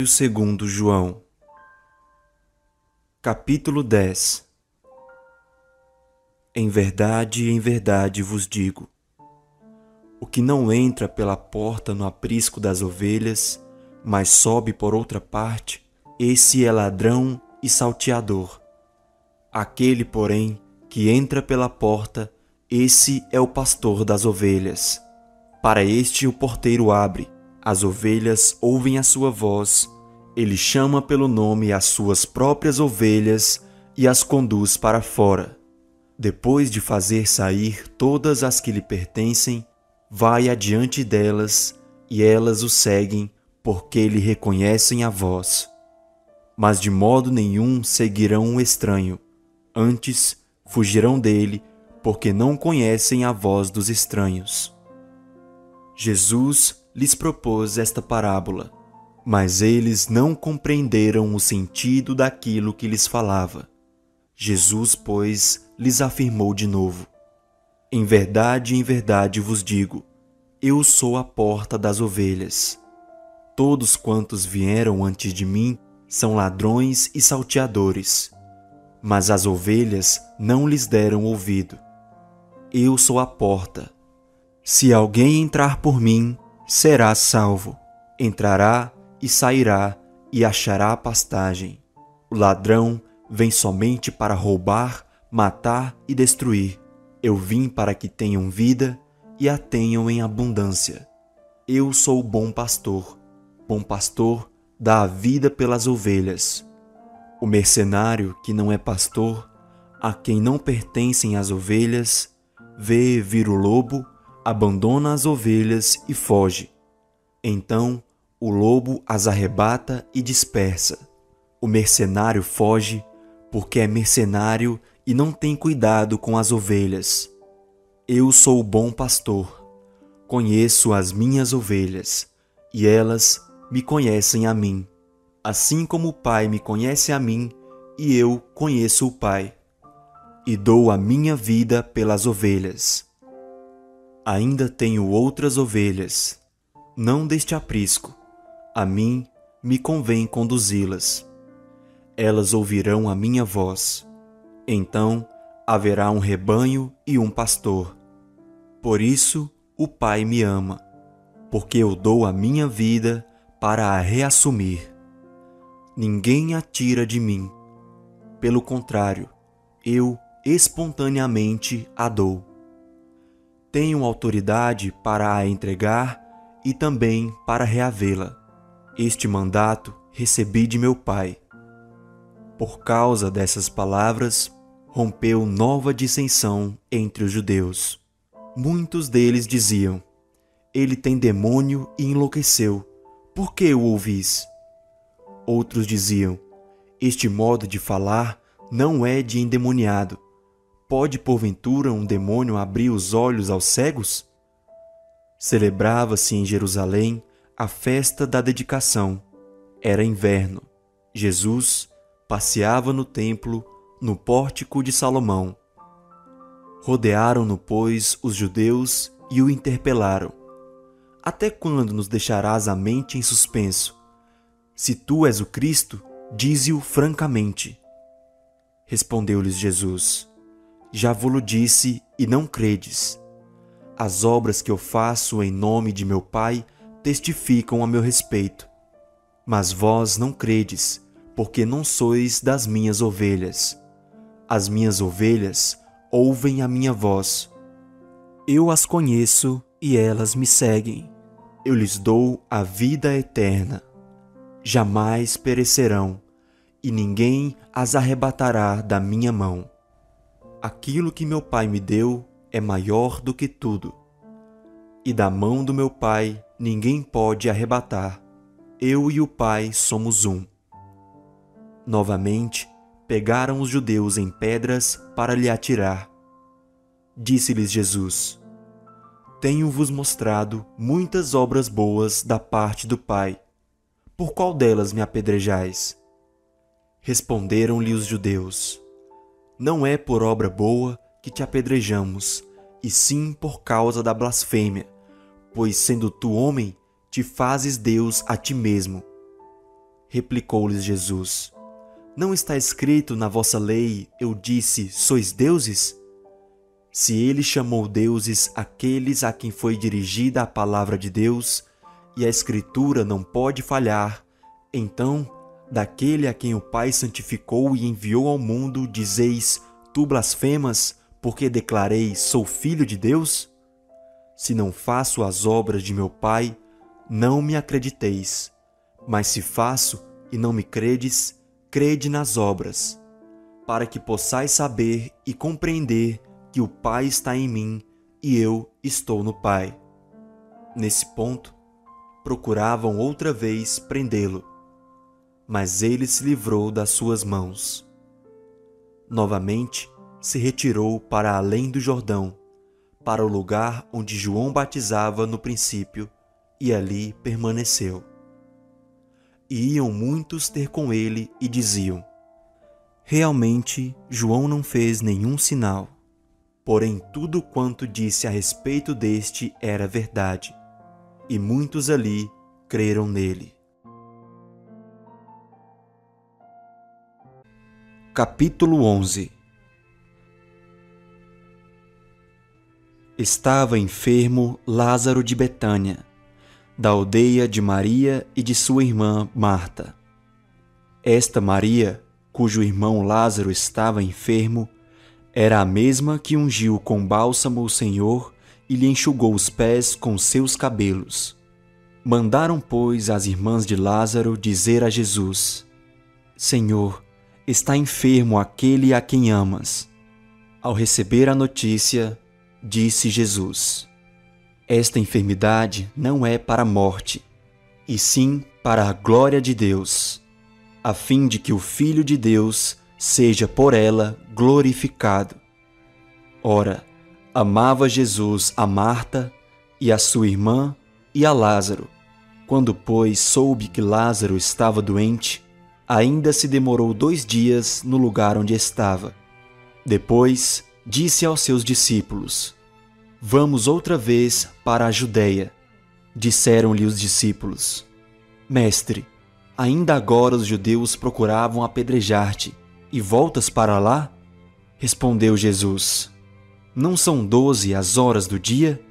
Segundo João, capítulo 10. Em verdade vos digo, o que não entra pela porta no aprisco das ovelhas, mas sobe por outra parte, esse é ladrão e salteador. Aquele, porém, que entra pela porta, esse é o pastor das ovelhas. Para este o porteiro abre, as ovelhas ouvem a sua voz, ele chama pelo nome as suas próprias ovelhas e as conduz para fora. Depois de fazer sair todas as que lhe pertencem, vai adiante delas, e elas o seguem, porque lhe reconhecem a voz. Mas de modo nenhum seguirão um estranho, antes fugirão dele, porque não conhecem a voz dos estranhos. Jesus lhes propôs esta parábola, mas eles não compreenderam o sentido daquilo que lhes falava. Jesus, pois, lhes afirmou de novo: em verdade vos digo, eu sou a porta das ovelhas. Todos quantos vieram antes de mim são ladrões e salteadores, mas as ovelhas não lhes deram ouvido. Eu sou a porta. Se alguém entrar por mim, será salvo. Entrará e sairá e achará pastagem. O ladrão vem somente para roubar, matar e destruir. Eu vim para que tenham vida e a tenham em abundância. Eu sou o bom pastor. Bom pastor dá a vida pelas ovelhas. O mercenário que não é pastor, a quem não pertencem as ovelhas, vê vir o lobo, abandona as ovelhas e foge. Então o lobo as arrebata e dispersa. O mercenário foge porque é mercenário e não tem cuidado com as ovelhas. Eu sou o bom pastor. Conheço as minhas ovelhas, e elas me conhecem a mim, assim como o Pai me conhece a mim, e eu conheço o Pai, e dou a minha vida pelas ovelhas. Ainda tenho outras ovelhas, não deste aprisco, a mim me convém conduzi-las. Elas ouvirão a minha voz. Então haverá um rebanho e um pastor. Por isso o Pai me ama, porque eu dou a minha vida para a reassumir. Ninguém a tira de mim. Pelo contrário, eu espontaneamente a dou. Tenho autoridade para a entregar e também para reavê-la. Este mandato recebi de meu Pai. Por causa dessas palavras, rompeu nova dissensão entre os judeus. Muitos deles diziam: ele tem demônio e enlouqueceu. Por que o ouvis? Outros diziam: este modo de falar não é de endemoniado. Pode porventura um demônio abrir os olhos aos cegos? Celebrava-se em Jerusalém a festa da dedicação. Era inverno. Jesus passeava no templo, no pórtico de Salomão. Rodearam-no, pois, os judeus e o interpelaram: até quando nos deixarás a mente em suspenso? Se tu és o Cristo, dize-o francamente. Respondeu-lhes Jesus: já vo-lo disse e não credes. As obras que eu faço em nome de meu Pai testificam a meu respeito. Mas vós não credes, porque não sois das minhas ovelhas. As minhas ovelhas ouvem a minha voz. Eu as conheço e elas me seguem. Eu lhes dou a vida eterna. Jamais perecerão, e ninguém as arrebatará da minha mão. Aquilo que meu Pai me deu é maior do que tudo, e da mão do meu Pai ninguém pode arrebatar. Eu e o Pai somos um. Novamente, pegaram os judeus em pedras para lhe atirar. Disse-lhes Jesus: tenho-vos mostrado muitas obras boas da parte do Pai. Por qual delas me apedrejais? Responderam-lhe os judeus: não é por obra boa que te apedrejamos, e sim por causa da blasfêmia, pois sendo tu homem, te fazes Deus a ti mesmo. replicou-lhes Jesus. Não está escrito na vossa lei, eu disse, sois deuses? Se ele chamou deuses aqueles a quem foi dirigida a palavra de Deus, e a Escritura não pode falhar, então, daquele a quem o Pai santificou e enviou ao mundo, dizeis, tu blasfemas, porque declarei, sou filho de Deus? Se não faço as obras de meu Pai, não me acrediteis. Mas se faço e não me credes, crede nas obras, para que possais saber e compreender que o Pai está em mim e eu estou no Pai. Nesse ponto, procuravam outra vez prendê-lo, mas ele se livrou das suas mãos. Novamente, se retirou para além do Jordão, para o lugar onde João batizava no princípio, e ali permaneceu. E iam muitos ter com ele e diziam: realmente, João não fez nenhum sinal. Porém, tudo quanto disse a respeito deste era verdade, e muitos ali creram nele. Capítulo 11. Estava enfermo Lázaro de Betânia, da aldeia de Maria e de sua irmã Marta. Esta Maria, cujo irmão Lázaro estava enfermo, era a mesma que ungiu com bálsamo o Senhor e lhe enxugou os pés com seus cabelos. Mandaram, pois, as irmãs de Lázaro dizer a Jesus: Senhor, está enfermo aquele a quem amas. Ao receber a notícia, disse Jesus: esta enfermidade não é para a morte, e sim para a glória de Deus, a fim de que o Filho de Deus seja por ela glorificado. Ora, amava Jesus a Marta e a sua irmã e a Lázaro. Quando, pois, soube que Lázaro estava doente, ainda se demorou 2 dias no lugar onde estava. Depois, disse aos seus discípulos: vamos outra vez para a Judeia. Disseram-lhe os discípulos: Mestre, ainda agora os judeus procuravam apedrejar-te, e voltas para lá? Respondeu Jesus: não são 12 as horas do dia?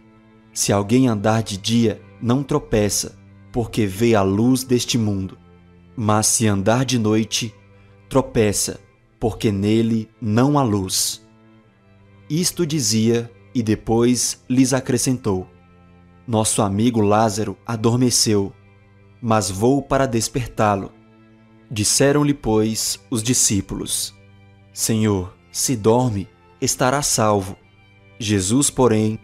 Se alguém andar de dia, não tropeça, porque vê a luz deste mundo. Mas se andar de noite, tropeça, porque nele não há luz. Isto dizia, e depois lhes acrescentou: nosso amigo Lázaro adormeceu, mas vou para despertá-lo. Disseram-lhe, pois, os discípulos: Senhor, se dorme, estará salvo. Jesus, porém,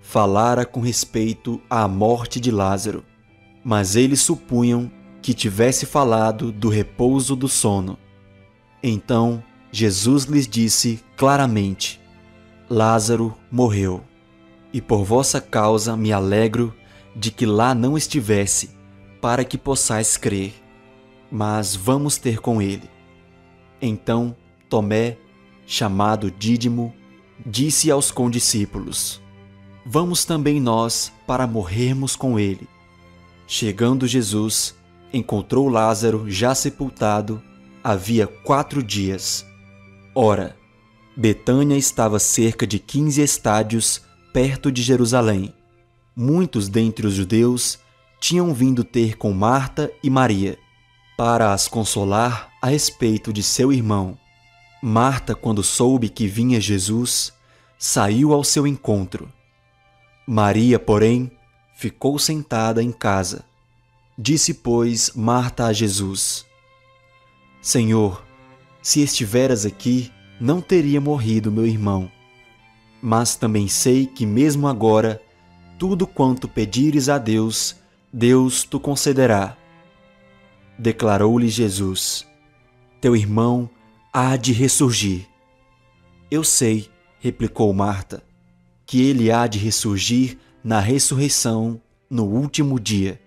falara com respeito à morte de Lázaro, mas eles supunham que tivesse falado do repouso do sono. Então Jesus lhes disse claramente: Lázaro morreu, e por vossa causa me alegro de que lá não estivesse, para que possais crer. Mas vamos ter com ele. Então Tomé, chamado Dídimo, disse aos condiscípulos: vamos também nós para morrermos com ele. Chegando Jesus, encontrou Lázaro já sepultado, havia 4 dias. Ora, Betânia estava cerca de 15 estádios perto de Jerusalém. Muitos dentre os judeus tinham vindo ter com Marta e Maria, para as consolar a respeito de seu irmão. Marta, quando soube que vinha Jesus, saiu ao seu encontro. Maria, porém, ficou sentada em casa. Disse, pois, Marta a Jesus: Senhor, se estiveras aqui, não teria morrido meu irmão. Mas também sei que mesmo agora, tudo quanto pedires a Deus, Deus te concederá. Declarou-lhe Jesus: teu irmão há de ressurgir. Eu sei, replicou Marta, que ele há de ressurgir na ressurreição no último dia.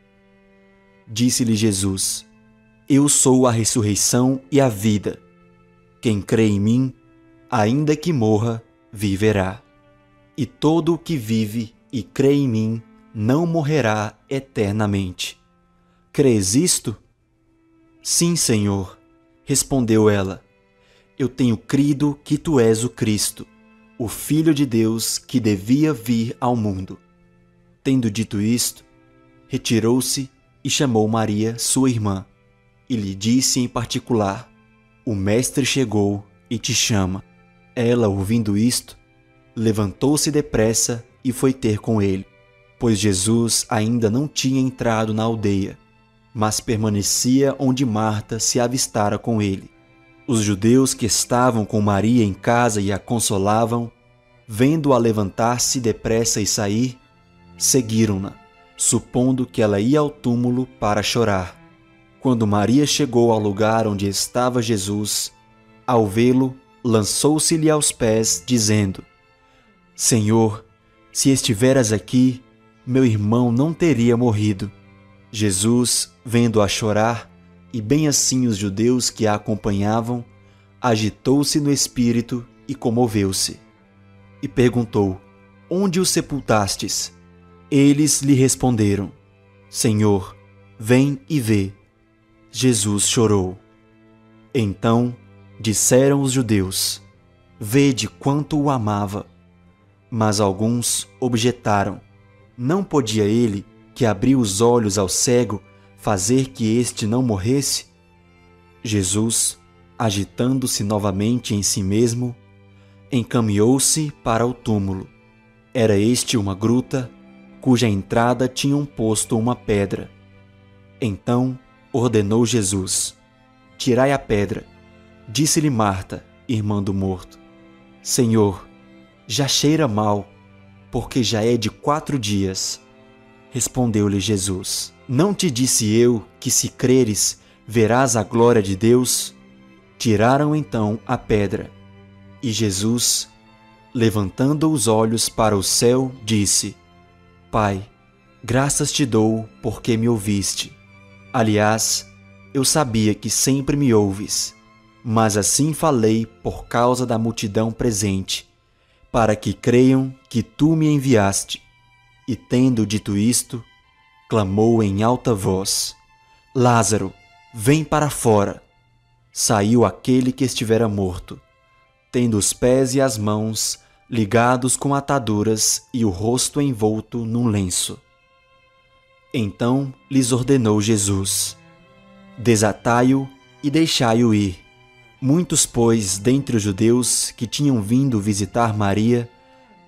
Disse-lhe Jesus: eu sou a ressurreição e a vida. Quem crê em mim, ainda que morra, viverá. E todo o que vive e crê em mim não morrerá eternamente. Crês isto? Sim, Senhor, respondeu ela. Eu tenho crido que tu és o Cristo, o Filho de Deus que devia vir ao mundo. Tendo dito isto, retirou-se e chamou Maria, sua irmã, e lhe disse em particular: O Mestre chegou e te chama. Ela, ouvindo isto, levantou-se depressa e foi ter com ele, pois Jesus ainda não tinha entrado na aldeia, mas permanecia onde Marta se avistara com ele. Os judeus que estavam com Maria em casa e a consolavam, vendo-a levantar-se depressa e sair, seguiram-na, supondo que ela ia ao túmulo para chorar. Quando Maria chegou ao lugar onde estava Jesus, ao vê-lo, lançou-se-lhe aos pés, dizendo: Senhor, se estiveras aqui, meu irmão não teria morrido. Jesus, vendo-a chorar, e bem assim os judeus que a acompanhavam, agitou-se no espírito e comoveu-se. E perguntou: Onde o sepultastes? Eles lhe responderam: Senhor, vem e vê. Jesus chorou. Então disseram os judeus: Vede quanto o amava. Mas alguns objetaram: Não podia ele, que abriu os olhos ao cego, fazer que este não morresse? Jesus, agitando-se novamente em si mesmo, encaminhou-se para o túmulo. Era este uma gruta, cuja entrada tinham posto uma pedra. Então ordenou Jesus: Tirai a pedra. Disse-lhe Marta, irmã do morto: Senhor, já cheira mal, porque já é de 4 dias. Respondeu-lhe Jesus: Não te disse eu que, se creres, verás a glória de Deus? Tiraram então a pedra. E Jesus, levantando os olhos para o céu, disse: Pai, graças te dou porque me ouviste. Aliás, eu sabia que sempre me ouves, mas assim falei por causa da multidão presente, para que creiam que tu me enviaste. E tendo dito isto, clamou em alta voz: Lázaro, vem para fora. Saiu aquele que estivera morto, tendo os pés e as mãos ligados com ataduras e o rosto envolto num lenço. Então lhes ordenou Jesus: Desatai-o e deixai-o ir. Muitos, pois, dentre os judeus que tinham vindo visitar Maria,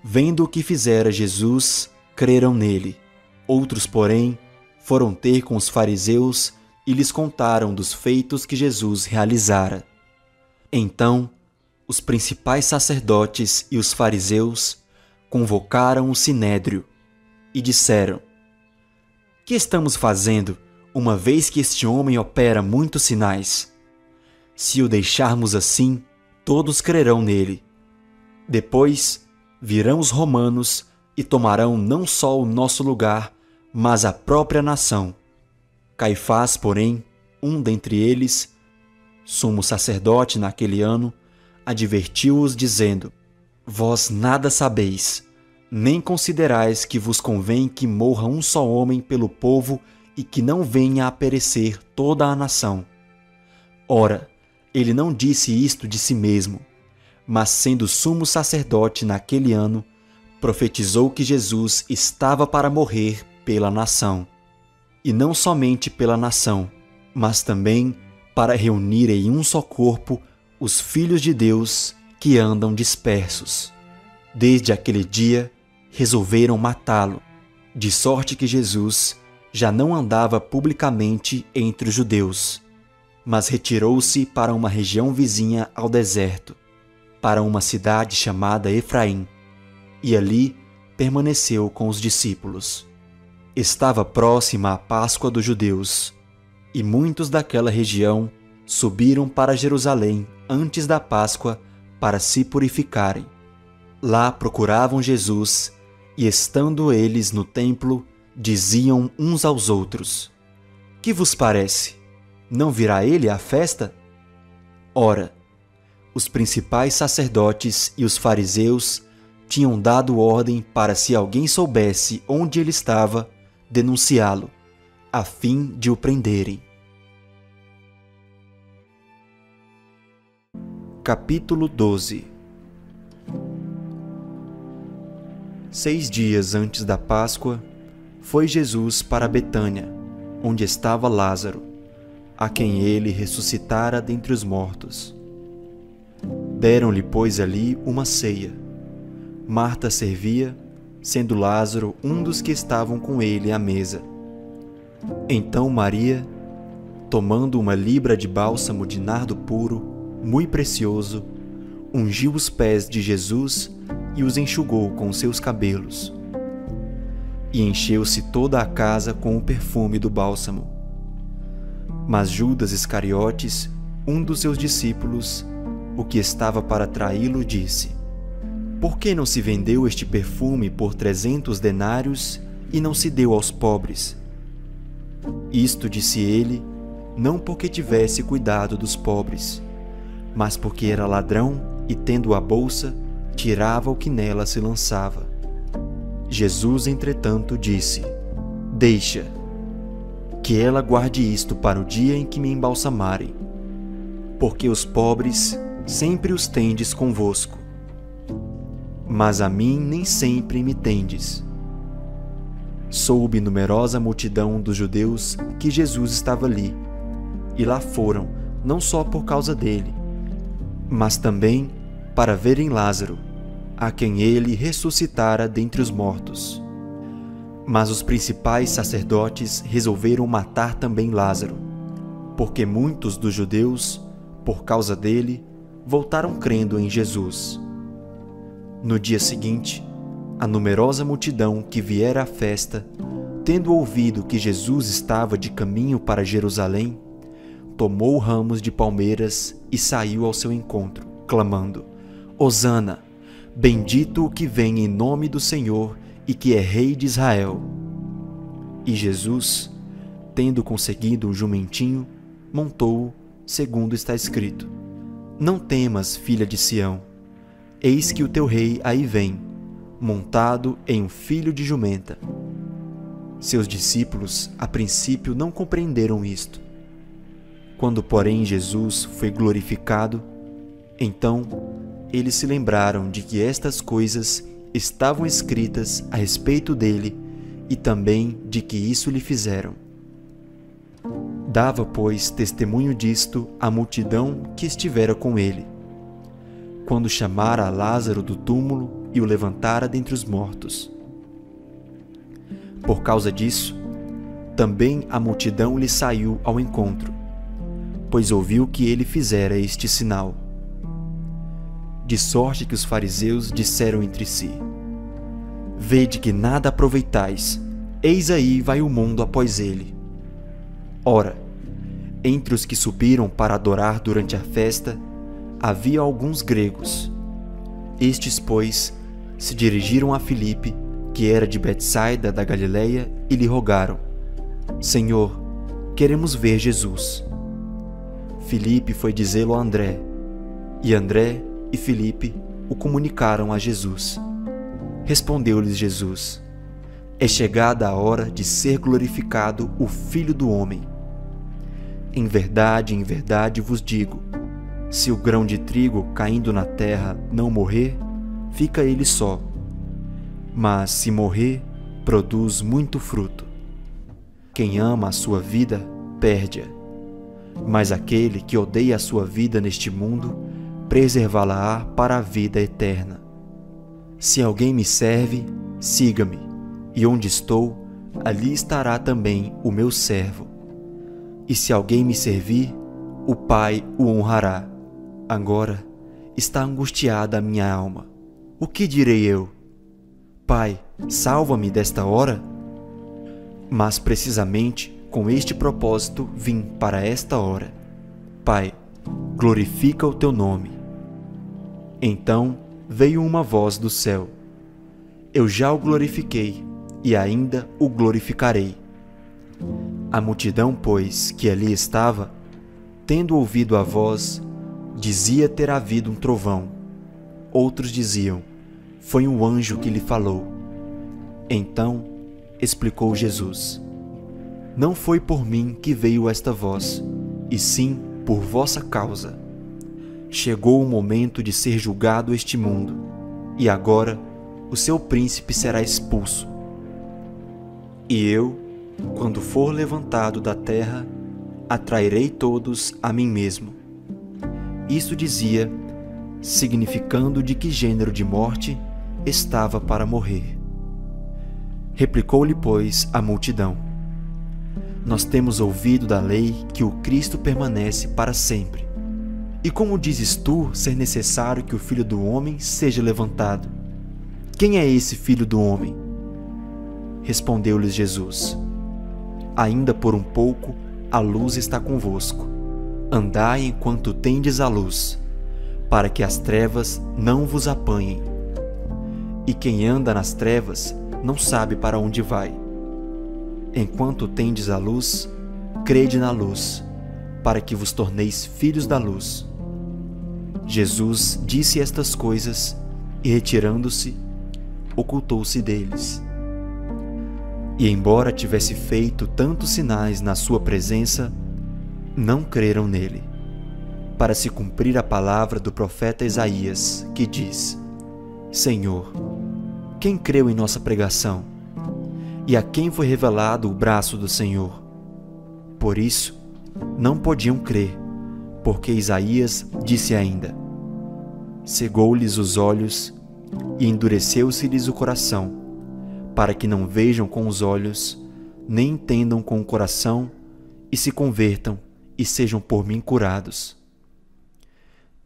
vendo o que fizera Jesus, creram nele. Outros, porém, foram ter com os fariseus e lhes contaram dos feitos que Jesus realizara. Então, os principais sacerdotes e os fariseus convocaram o sinédrio e disseram: Que estamos fazendo, uma vez que este homem opera muitos sinais? Se o deixarmos assim, todos crerão nele. Depois virão os romanos e tomarão não só o nosso lugar, mas a própria nação. Caifás, porém, um dentre eles, sumo sacerdote naquele ano, advertiu-os dizendo: Vós nada sabeis, nem considerais que vos convém que morra um só homem pelo povo e que não venha a perecer toda a nação. Ora, ele não disse isto de si mesmo, mas sendo sumo sacerdote naquele ano, profetizou que Jesus estava para morrer pela nação. E não somente pela nação, mas também para reunir em um só corpo os filhos de Deus que andam dispersos. Desde aquele dia, resolveram matá-lo, de sorte que Jesus já não andava publicamente entre os judeus, mas retirou-se para uma região vizinha ao deserto, para uma cidade chamada Efraim, e ali permaneceu com os discípulos. Estava próxima a Páscoa dos judeus, e muitos daquela região subiram para Jerusalém antes da Páscoa para se purificarem. Lá procuravam Jesus, e estando eles no templo, diziam uns aos outros: Que vos parece? Não virá ele à festa? Ora, os principais sacerdotes e os fariseus tinham dado ordem para, se alguém soubesse onde ele estava, denunciá-lo, a fim de o prenderem. Capítulo 12. 6 dias antes da Páscoa, foi Jesus para Betânia, onde estava Lázaro, a quem ele ressuscitara dentre os mortos. Deram-lhe, pois, ali uma ceia. Marta servia, sendo Lázaro um dos que estavam com ele à mesa. Então Maria, tomando uma libra de bálsamo de nardo puro, muito precioso, ungiu os pés de Jesus e os enxugou com seus cabelos. E encheu-se toda a casa com o perfume do bálsamo. Mas Judas Iscariotes, um dos seus discípulos, o que estava para traí-lo, disse: Por que não se vendeu este perfume por 300 denários e não se deu aos pobres? Isto disse ele, não porque tivesse cuidado dos pobres, mas porque era ladrão e, tendo a bolsa, tirava o que nela se lançava. Jesus, entretanto, disse: Deixa, que ela guarde isto para o dia em que me embalsamarem, porque os pobres sempre os tendes convosco, mas a mim nem sempre me tendes. Soube numerosa multidão dos judeus que Jesus estava ali, e lá foram, não só por causa dele, mas também para verem Lázaro, a quem ele ressuscitara dentre os mortos. Mas os principais sacerdotes resolveram matar também Lázaro, porque muitos dos judeus, por causa dele, voltaram crendo em Jesus. No dia seguinte, a numerosa multidão que viera à festa, tendo ouvido que Jesus estava de caminho para Jerusalém, tomou ramos de palmeiras e saiu ao seu encontro, clamando: Hosana, bendito o que vem em nome do Senhor e que é Rei de Israel. E Jesus, tendo conseguido um jumentinho, montou-o, segundo está escrito: Não temas, filha de Sião, eis que o teu rei aí vem, montado em um filho de jumenta. Seus discípulos, a princípio, não compreenderam isto. Quando, porém, Jesus foi glorificado, então eles se lembraram de que estas coisas estavam escritas a respeito dele e também de que isso lhe fizeram. Dava, pois, testemunho disto a multidão que estivera com ele, quando chamara a Lázaro do túmulo e o levantara dentre os mortos. Por causa disso, também a multidão lhe saiu ao encontro, pois ouviu que ele fizera este sinal. De sorte que os fariseus disseram entre si: Vede que nada aproveitais, eis aí vai o mundo após ele. Ora, entre os que subiram para adorar durante a festa, havia alguns gregos. Estes, pois, se dirigiram a Filipe, que era de Betsaida da Galileia, e lhe rogaram: Senhor, queremos ver Jesus. Filipe foi dizê-lo a André, e André e Filipe o comunicaram a Jesus. Respondeu-lhes Jesus: É chegada a hora de ser glorificado o Filho do Homem. Em verdade vos digo, se o grão de trigo caindo na terra não morrer, fica ele só. Mas se morrer, produz muito fruto. Quem ama a sua vida, perde-a. Mas aquele que odeia a sua vida neste mundo, preservá-la-á para a vida eterna. Se alguém me serve, siga-me, e onde estou, ali estará também o meu servo. E se alguém me servir, o Pai o honrará. Agora está angustiada a minha alma. O que direi eu? Pai, salva-me desta hora? Mas precisamente com este propósito vim para esta hora. Pai, glorifica o teu nome. Então veio uma voz do céu: Eu já o glorifiquei, e ainda o glorificarei. A multidão, pois, que ali estava, tendo ouvido a voz, dizia ter havido um trovão. Outros diziam: Foi um anjo que lhe falou. Então explicou Jesus: Não foi por mim que veio esta voz, e sim por vossa causa. chegou o momento de ser julgado este mundo, e agora o seu príncipe será expulso. E eu, quando for levantado da terra, atrairei todos a mim mesmo. Isto dizia, significando de que gênero de morte estava para morrer. Replicou-lhe, pois, a multidão: Nós temos ouvido da lei que o Cristo permanece para sempre. E como dizes tu ser necessário que o Filho do Homem seja levantado? Quem é esse Filho do Homem? Respondeu-lhes Jesus: Ainda por um pouco a luz está convosco. Andai enquanto tendes a luz, para que as trevas não vos apanhem. E quem anda nas trevas não sabe para onde vai. Enquanto tendes a luz, crede na luz, para que vos torneis filhos da luz. Jesus disse estas coisas e, retirando-se, ocultou-se deles. E embora tivesse feito tantos sinais na sua presença, não creram nele, para se cumprir a palavra do profeta Isaías, que diz: Senhor, quem creu em nossa pregação? E a quem foi revelado o braço do Senhor? Por isso, não podiam crer, porque Isaías disse ainda: Cegou-lhes os olhos e endureceu-se-lhes o coração, para que não vejam com os olhos, nem entendam com o coração, e se convertam e sejam por mim curados.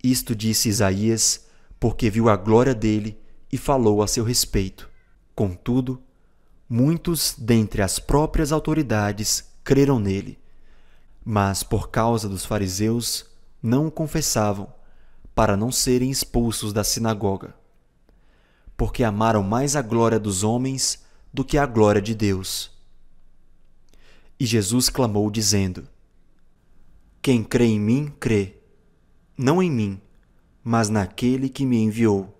Isto disse Isaías, porque viu a glória dele e falou a seu respeito. Contudo, muitos dentre as próprias autoridades creram nele, mas por causa dos fariseus não o confessavam, para não serem expulsos da sinagoga, porque amaram mais a glória dos homens do que a glória de Deus. E Jesus clamou, dizendo: Quem crê em mim, crê, não em mim, mas naquele que me enviou.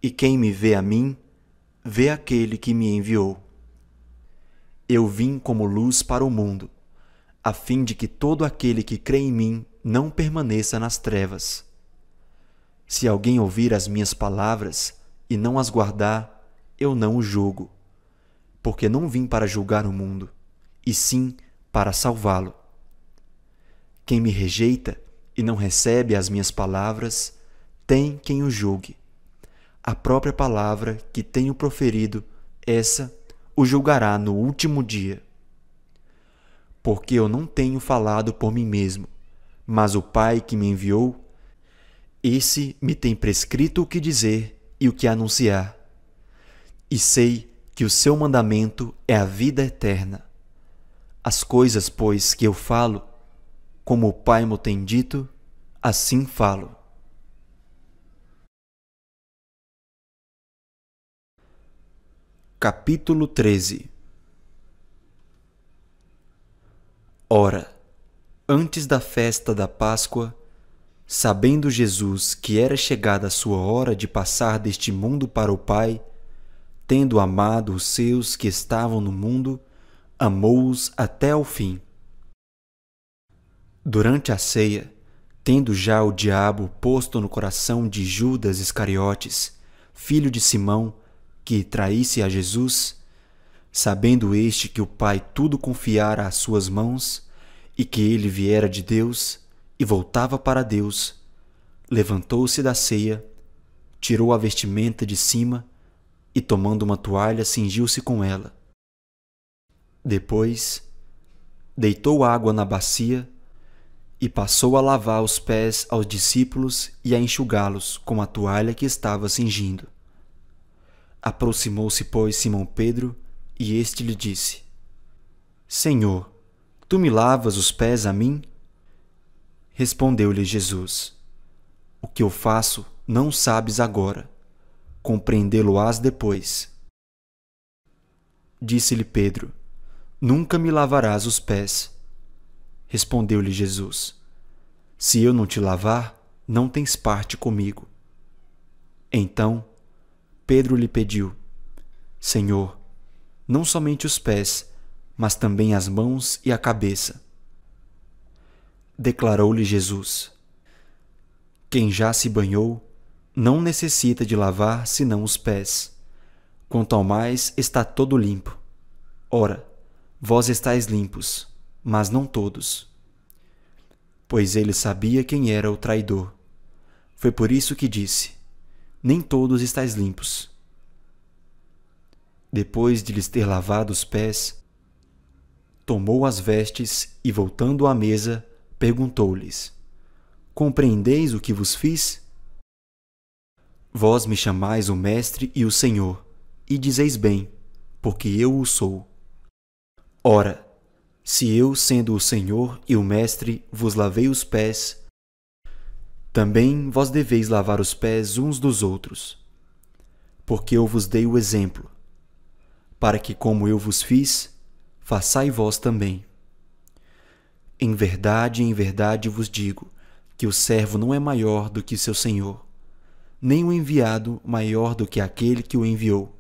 E quem me vê a mim, vê aquele que me enviou. Eu vim como luz para o mundo, a fim de que todo aquele que crê em mim não permaneça nas trevas. Se alguém ouvir as minhas palavras e não as guardar, eu não o julgo, porque não vim para julgar o mundo, e sim para salvá-lo. Quem me rejeita e não recebe as minhas palavras, tem quem o julgue. A própria palavra que tenho proferido, essa o julgará no último dia. Porque eu não tenho falado por mim mesmo, mas o Pai que me enviou, esse me tem prescrito o que dizer e o que anunciar. E sei que o seu mandamento é a vida eterna. As coisas, pois, que eu falo, como o Pai mo tem dito, assim falo. Capítulo 13. Ora, antes da festa da Páscoa, sabendo Jesus que era chegada a sua hora de passar deste mundo para o Pai, tendo amado os seus que estavam no mundo, amou-os até ao fim. Durante a ceia, tendo já o diabo posto no coração de Judas Iscariotes, filho de Simão, que traísse a Jesus, sabendo este que o Pai tudo confiara às suas mãos, e que ele viera de Deus, e voltava para Deus, levantou-se da ceia, tirou a vestimenta de cima, e tomando uma toalha, cingiu-se com ela. Depois, deitou água na bacia, e passou a lavar os pés aos discípulos e a enxugá-los com a toalha que estava cingindo. Aproximou-se, pois, Simão Pedro, e este lhe disse: Senhor, tu me lavas os pés a mim? Respondeu-lhe Jesus: O que eu faço não sabes agora, compreendê-lo-ás depois. Disse-lhe Pedro: Nunca me lavarás os pés. Respondeu-lhe Jesus: Se eu não te lavar, não tens parte comigo. Então Pedro lhe pediu: Senhor, não somente os pés, mas também as mãos e a cabeça. Declarou-lhe Jesus: Quem já se banhou não necessita de lavar senão os pés. Quanto ao mais, está todo limpo. Ora, vós estáis limpos, mas não todos. Pois ele sabia quem era o traidor. Foi por isso que disse: nem todos estáis limpos. Depois de lhes ter lavado os pés, tomou as vestes e, voltando à mesa, perguntou-lhes: compreendeis o que vos fiz? Vós me chamais o Mestre e o Senhor, e dizeis bem, porque eu o sou. Ora, se eu, sendo o Senhor e o Mestre, vos lavei os pés, também vós deveis lavar os pés uns dos outros. Porque eu vos dei o exemplo, para que, como eu vos fiz, façai vós também. Em verdade vos digo, que o servo não é maior do que seu senhor, nem o enviado maior do que aquele que o enviou.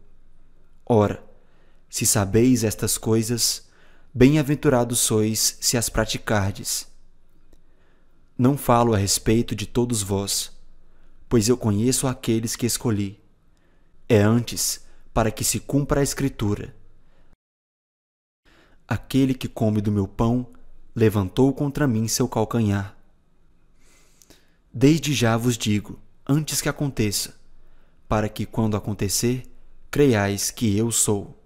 Ora, se sabeis estas coisas, bem-aventurados sois se as praticardes. Não falo a respeito de todos vós, pois eu conheço aqueles que escolhi. É antes para que se cumpra a Escritura. Aquele que come do meu pão levantou contra mim seu calcanhar. Desde já vos digo, antes que aconteça, para que, quando acontecer, creiais que eu sou.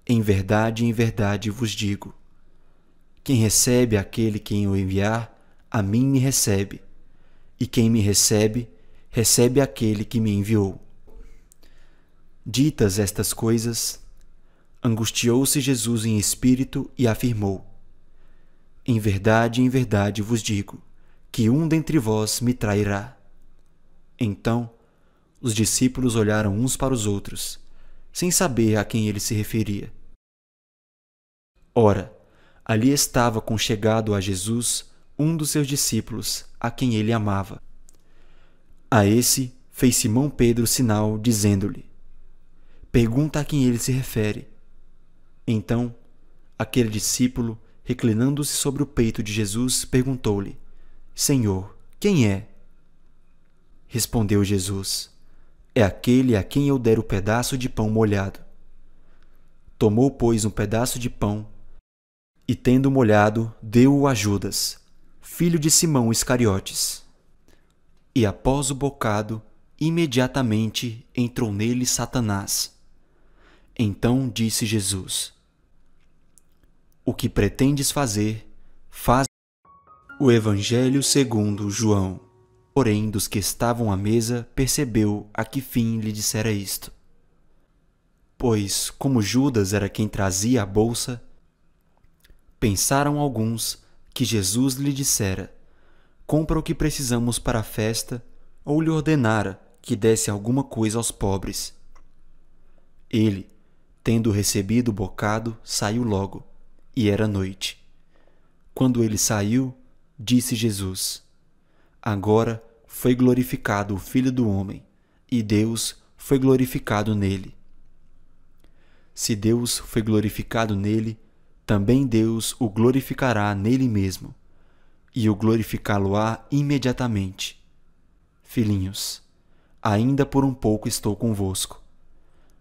Em verdade vos digo: quem recebe aquele quem eu enviar, a mim me recebe, e quem me recebe, recebe aquele que me enviou. Ditas estas coisas, angustiou-se Jesus em espírito e afirmou: em verdade vos digo, que um dentre vós me trairá. Então, os discípulos olharam uns para os outros, sem saber a quem ele se referia. Ora, ali estava conchegado a Jesus um dos seus discípulos, a quem ele amava. A esse fez Simão Pedro sinal, dizendo-lhe: pergunta a quem ele se refere. Então, aquele discípulo, reclinando-se sobre o peito de Jesus, perguntou-lhe: Senhor, quem é? Respondeu Jesus: é aquele a quem eu der o pedaço de pão molhado. Tomou, pois, um pedaço de pão e, tendo molhado, deu-o a Judas, filho de Simão Iscariotes. E após o bocado, imediatamente entrou nele Satanás. Então disse Jesus: o que pretendes fazer, faz. O Evangelho segundo João. Porém, dos que estavam à mesa, percebeu a que fim lhe dissera isto. Pois, como Judas era quem trazia a bolsa, pensaram alguns que Jesus lhe dissera: compra o que precisamos para a festa, ou lhe ordenara que desse alguma coisa aos pobres. Ele, tendo recebido o bocado, saiu logo, e era noite. Quando ele saiu, disse Jesus: agora foi glorificado o Filho do Homem, e Deus foi glorificado nele. Se Deus foi glorificado nele, também Deus o glorificará nele mesmo, e o glorificá-lo-á imediatamente. Filhinhos, ainda por um pouco estou convosco.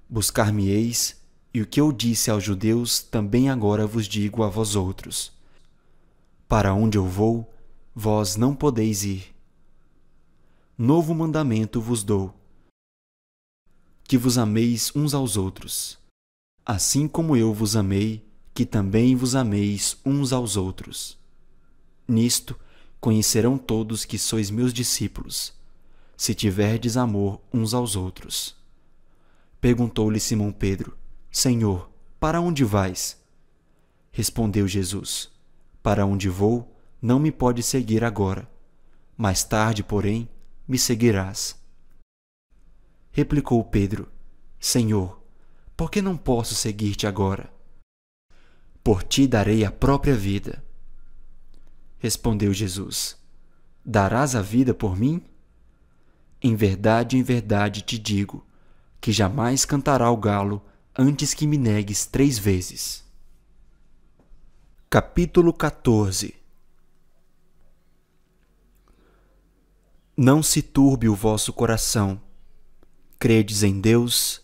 Buscar-me-eis, e o que eu disse aos judeus também agora vos digo a vós outros. Para onde eu vou, vós não podeis ir. Novo mandamento vos dou: que vos ameis uns aos outros, assim como eu vos amei, que também vos ameis uns aos outros. Nisto conhecerão todos que sois meus discípulos, se tiverdes amor uns aos outros. Perguntou-lhe Simão Pedro: Senhor, para onde vais? Respondeu Jesus: para onde vou, não me podes seguir agora. Mais tarde, porém, me seguirás. Replicou Pedro: Senhor, por que não posso seguir-te agora? Por ti darei a própria vida. Respondeu Jesus: darás a vida por mim? Em verdade te digo, que jamais cantará o galo antes que me negues 3 vezes. Capítulo 14. Não se turbe o vosso coração. Credes em Deus,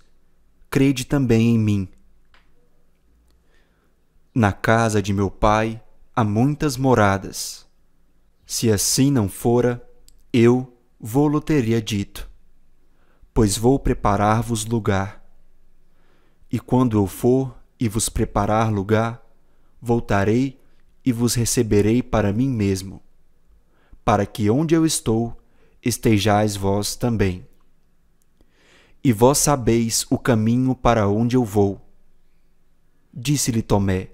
crede também em mim. Na casa de meu Pai há muitas moradas. Se assim não fora, eu vô-lo teria dito, pois vou preparar-vos lugar. E quando eu for e vos preparar lugar, voltarei e vos receberei para mim mesmo, para que onde eu estou, estejais vós também. E vós sabeis o caminho para onde eu vou. Disse-lhe Tomé: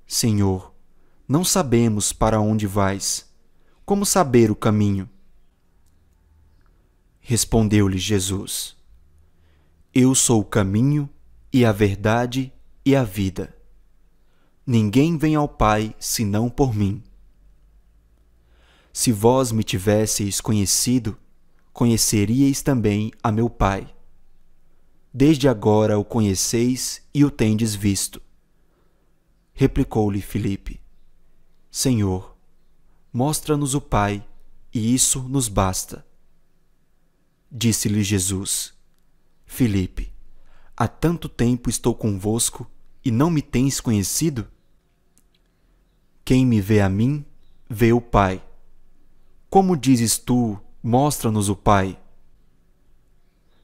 Senhor, não sabemos para onde vais. Como saber o caminho? Respondeu-lhe Jesus: Eu sou o caminho e a verdade e a vida. Ninguém vem ao Pai senão por mim. Se vós me tivesseis conhecido, conheceríeis também a meu Pai. Desde agora o conheceis e o tendes visto. Replicou-lhe Filipe: Senhor, mostra-nos o Pai, e isso nos basta. Disse-lhe Jesus: Filipe, há tanto tempo estou convosco e não me tens conhecido? Quem me vê a mim, vê o Pai. Como dizes tu, mostra-nos o Pai?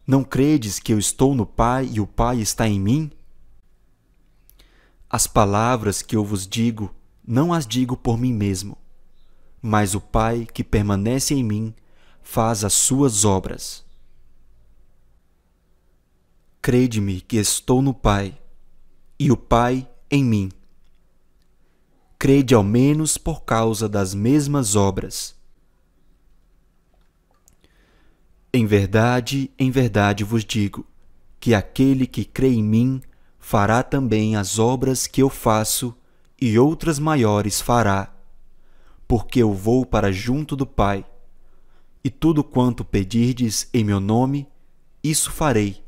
Não credes que eu estou no Pai e o Pai está em mim? As palavras que eu vos digo, não as digo por mim mesmo, mas o Pai que permanece em mim faz as suas obras. Crede-me que estou no Pai, e o Pai em mim. Crede ao menos por causa das mesmas obras. Em verdade vos digo, que aquele que crê em mim fará também as obras que eu faço, e outras maiores fará, porque eu vou para junto do Pai. E tudo quanto pedirdes em meu nome, isso farei,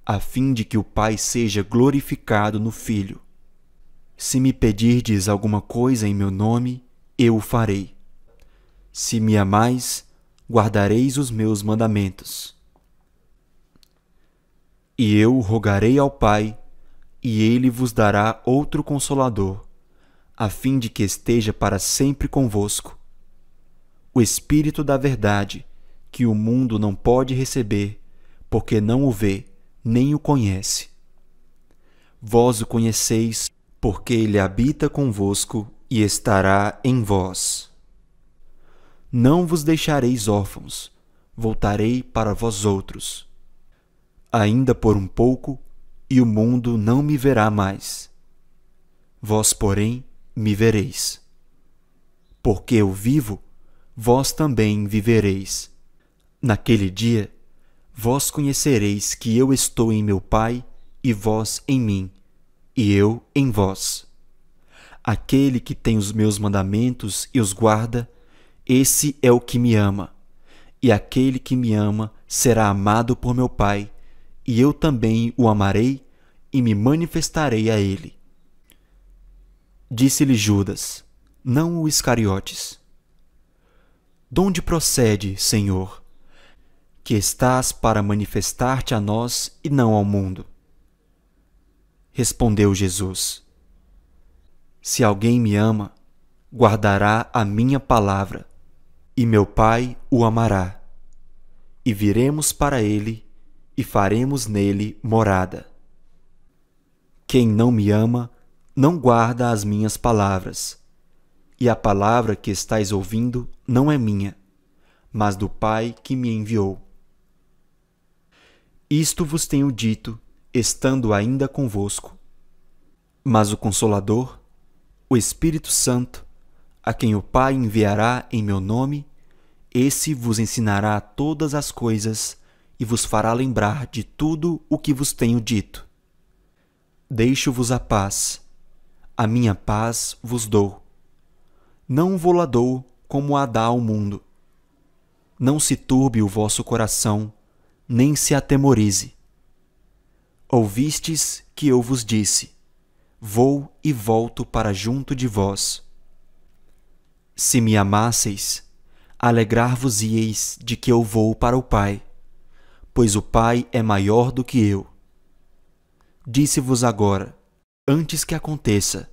a fim de que o Pai seja glorificado no Filho. Se me pedirdes alguma coisa em meu nome, eu o farei. Se me amais, guardareis os meus mandamentos. E eu rogarei ao Pai, e ele vos dará outro Consolador, a fim de que esteja para sempre convosco. O Espírito da verdade, que o mundo não pode receber, porque não o vê, nem o conhece. Vós o conheceis, porque ele habita convosco e estará em vós. Não vos deixareis órfãos, voltarei para vós outros. Ainda por um pouco, e o mundo não me verá mais. Vós, porém, me vereis. Porque eu vivo, vós também vivereis. Naquele dia, vós conhecereis que eu estou em meu Pai, e vós em mim, e eu em vós. Aquele que tem os meus mandamentos e os guarda, esse é o que me ama, e aquele que me ama será amado por meu Pai, e eu também o amarei e me manifestarei a ele. Disse-lhe Judas, não o Iscariotes: Donde procede, Senhor, que estás para manifestar-te a nós e não ao mundo? Respondeu Jesus: Se alguém me ama, guardará a minha palavra, e meu Pai o amará, e viremos para ele e faremos nele morada. Quem não me ama, não guarda as minhas palavras, e a palavra que estais ouvindo não é minha, mas do Pai que me enviou. Isto vos tenho dito, estando ainda convosco. Mas o Consolador, o Espírito Santo, a quem o Pai enviará em meu nome, esse vos ensinará todas as coisas e vos fará lembrar de tudo o que vos tenho dito. Deixo-vos a paz, a minha paz vos dou. Não vô-la dou como a dá ao mundo. Não se turbe o vosso coração, nem se atemorize. Ouvistes que eu vos disse: Vou e volto para junto de vós. Se me amasseis, Alegrar-vos-ieis de que eu vou para o Pai, pois o Pai é maior do que eu. Disse-vos agora, antes que aconteça,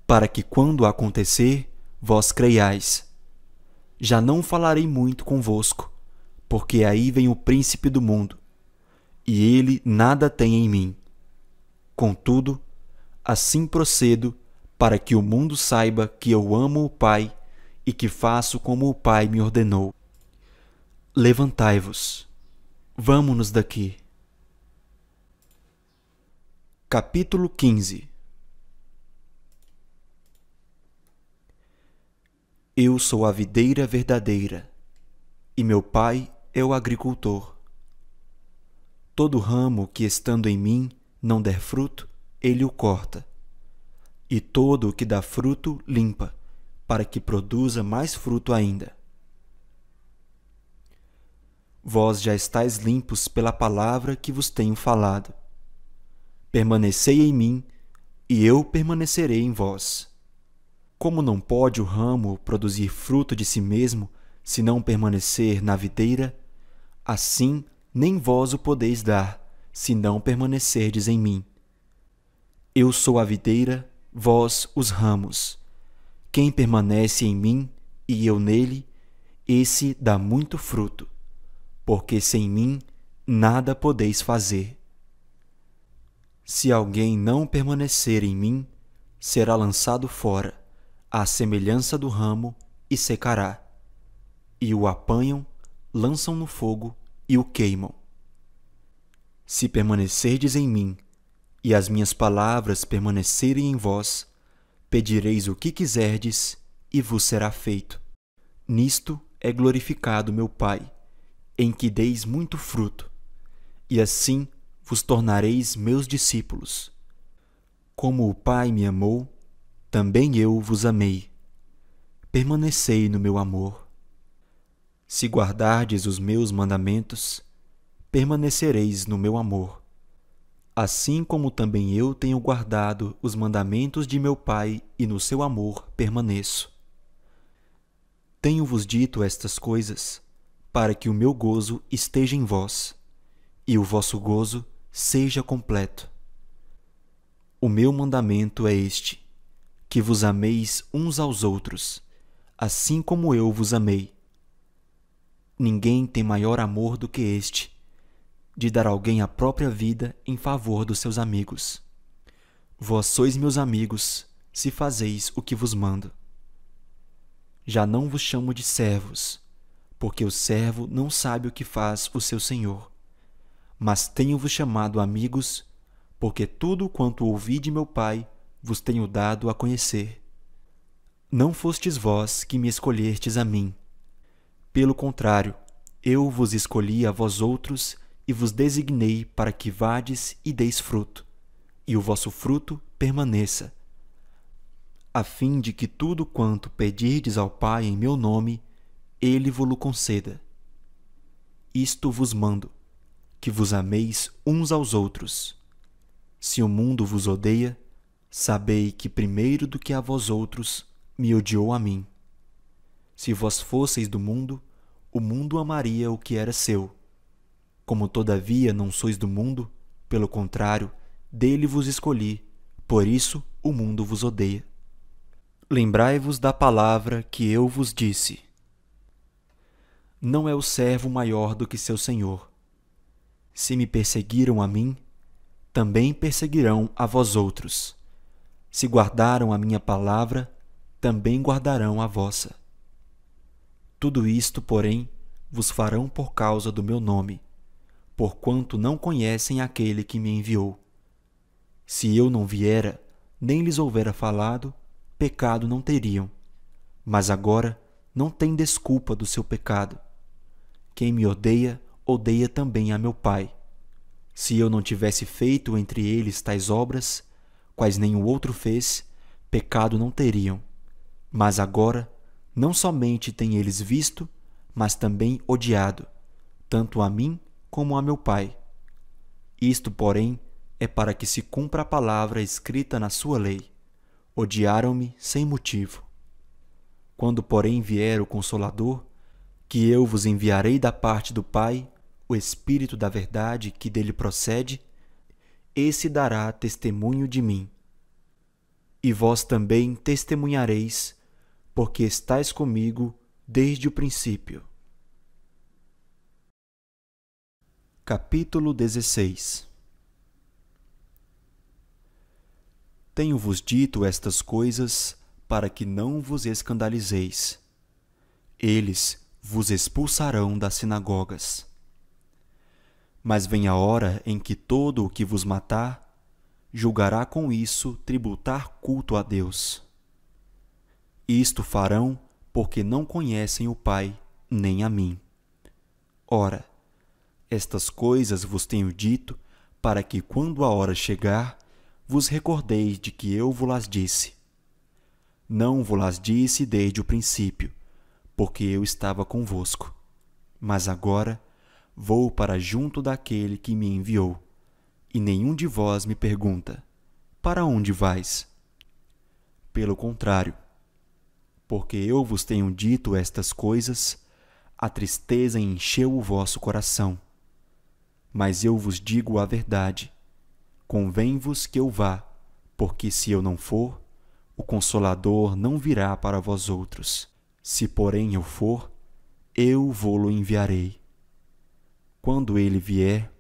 para que quando acontecer, vós creiais. Já não falarei muito convosco, porque aí vem o príncipe do mundo, e ele nada tem em mim. Contudo, assim procedo, para que o mundo saiba que eu amo o Pai e que faço como o Pai me ordenou. Levantai-vos, vamo-nos daqui. Capítulo 15. Eu sou a videira verdadeira, e meu Pai é o agricultor. Todo ramo que estando em mim não der fruto, ele o corta, e todo o que dá fruto limpa, para que produza mais fruto ainda. Vós já estáis limpos pela palavra que vos tenho falado. Permanecei em mim, e eu permanecerei em vós. Como não pode o ramo produzir fruto de si mesmo, se não permanecer na videira, assim nem vós o podeis dar, se não permanecerdes em mim. Eu sou a videira, vós os ramos. Quem permanece em mim e eu nele, esse dá muito fruto, porque sem mim nada podeis fazer. Se alguém não permanecer em mim, será lançado fora, à semelhança do ramo, e secará. E o apanham, lançam no fogo e o queimam. Se permanecerdes em mim, e as minhas palavras permanecerem em vós, pedireis o que quiserdes, e vos será feito. Nisto é glorificado meu Pai, em que deis muito fruto, e assim vos tornareis meus discípulos. Como o Pai me amou, também eu vos amei. Permanecei no meu amor. Se guardardes os meus mandamentos, permanecereis no meu amor, assim como também eu tenho guardado os mandamentos de meu Pai e no seu amor permaneço. Tenho-vos dito estas coisas, para que o meu gozo esteja em vós, e o vosso gozo seja completo. O meu mandamento é este, que vos ameis uns aos outros, assim como eu vos amei. Ninguém tem maior amor do que este, de dar alguém a própria vida em favor dos seus amigos. Vós sois meus amigos, se fazeis o que vos mando. Já não vos chamo de servos, porque o servo não sabe o que faz o seu senhor. Mas tenho-vos chamado amigos, porque tudo quanto ouvi de meu Pai vos tenho dado a conhecer. Não fostes vós que me escolhestes a mim. Pelo contrário, eu vos escolhi a vós outros e vos designei para que vades e deis fruto, e o vosso fruto permaneça, a fim de que tudo quanto pedirdes ao Pai em meu nome, ele vo-lo conceda. Isto vos mando, que vos ameis uns aos outros. Se o mundo vos odeia, sabei que primeiro do que a vós outros me odiou a mim. Se vós fosseis do mundo, o mundo amaria o que era seu. Como todavia não sois do mundo, pelo contrário, dele vos escolhi, por isso o mundo vos odeia. Lembrai-vos da palavra que eu vos disse. Não é o servo maior do que seu senhor. Se me perseguiram a mim, também perseguirão a vós outros. Se guardaram a minha palavra, também guardarão a vossa. Tudo isto, porém, vos farão por causa do meu nome, porquanto não conhecem aquele que me enviou. Se eu não viera, nem lhes houvera falado, pecado não teriam, mas agora não tem desculpa do seu pecado. Quem me odeia, odeia também a meu Pai. Se eu não tivesse feito entre eles tais obras, quais nenhum outro fez, pecado não teriam. Mas agora, não somente têm eles visto, mas também odiado, tanto a mim como a meu Pai. Isto, porém, é para que se cumpra a palavra escrita na sua lei. Odiaram-me sem motivo. Quando, porém, vier o Consolador, que eu vos enviarei da parte do Pai o Espírito da verdade que dele procede, esse dará testemunho de mim. E vós também testemunhareis, porque estais comigo desde o princípio. Capítulo 16. Tenho-vos dito estas coisas para que não vos escandalizeis. Eles vos expulsarão das sinagogas. Mas vem a hora em que todo o que vos matar julgará com isso tributar culto a Deus. Isto farão porque não conhecem o Pai nem a mim. Ora, estas coisas vos tenho dito para que, quando a hora chegar, vos recordeis de que eu vos disse. Não vos disse desde o princípio, porque eu estava convosco. Mas agora vou para junto daquele que me enviou, e nenhum de vós me pergunta: para onde vais? Pelo contrário, porque eu vos tenho dito estas coisas, a tristeza encheu o vosso coração. Mas eu vos digo a verdade. Convém-vos que eu vá, porque se eu não for, o Consolador não virá para vós outros. Se, porém, eu for, eu vô-lo enviarei. Quando ele vier,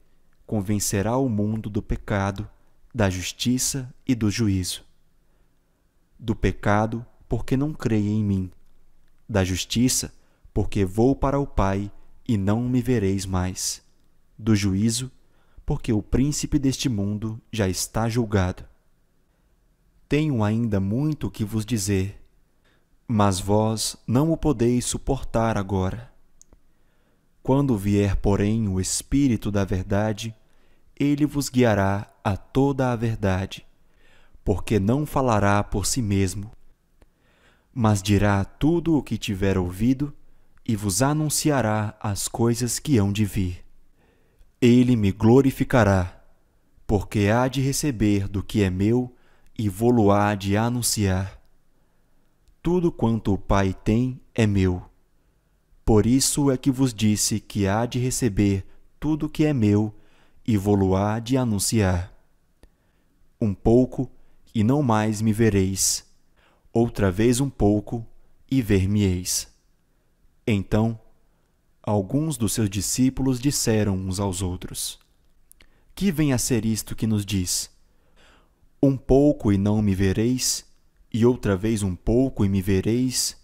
convencerá o mundo do pecado, da justiça e do juízo. Do pecado, porque não creia em mim. Da justiça, porque vou para o Pai e não me vereis mais. Do juízo, porque o príncipe deste mundo já está julgado. Tenho ainda muito que vos dizer, mas vós não o podeis suportar agora. Quando vier, porém, o Espírito da verdade, ele vos guiará a toda a verdade, porque não falará por si mesmo, mas dirá tudo o que tiver ouvido e vos anunciará as coisas que hão de vir. Ele me glorificará, porque há de receber do que é meu e vô-lo há de anunciar. Tudo quanto o Pai tem é meu. Por isso é que vos disse que há de receber tudo que é meu e vô-lo há de anunciar. Um pouco, e não mais me vereis. Outra vez um pouco, e ver-me-eis. Então, alguns dos seus discípulos disseram uns aos outros: que vem a ser isto que nos diz? Um pouco e não me vereis, e outra vez um pouco e me vereis,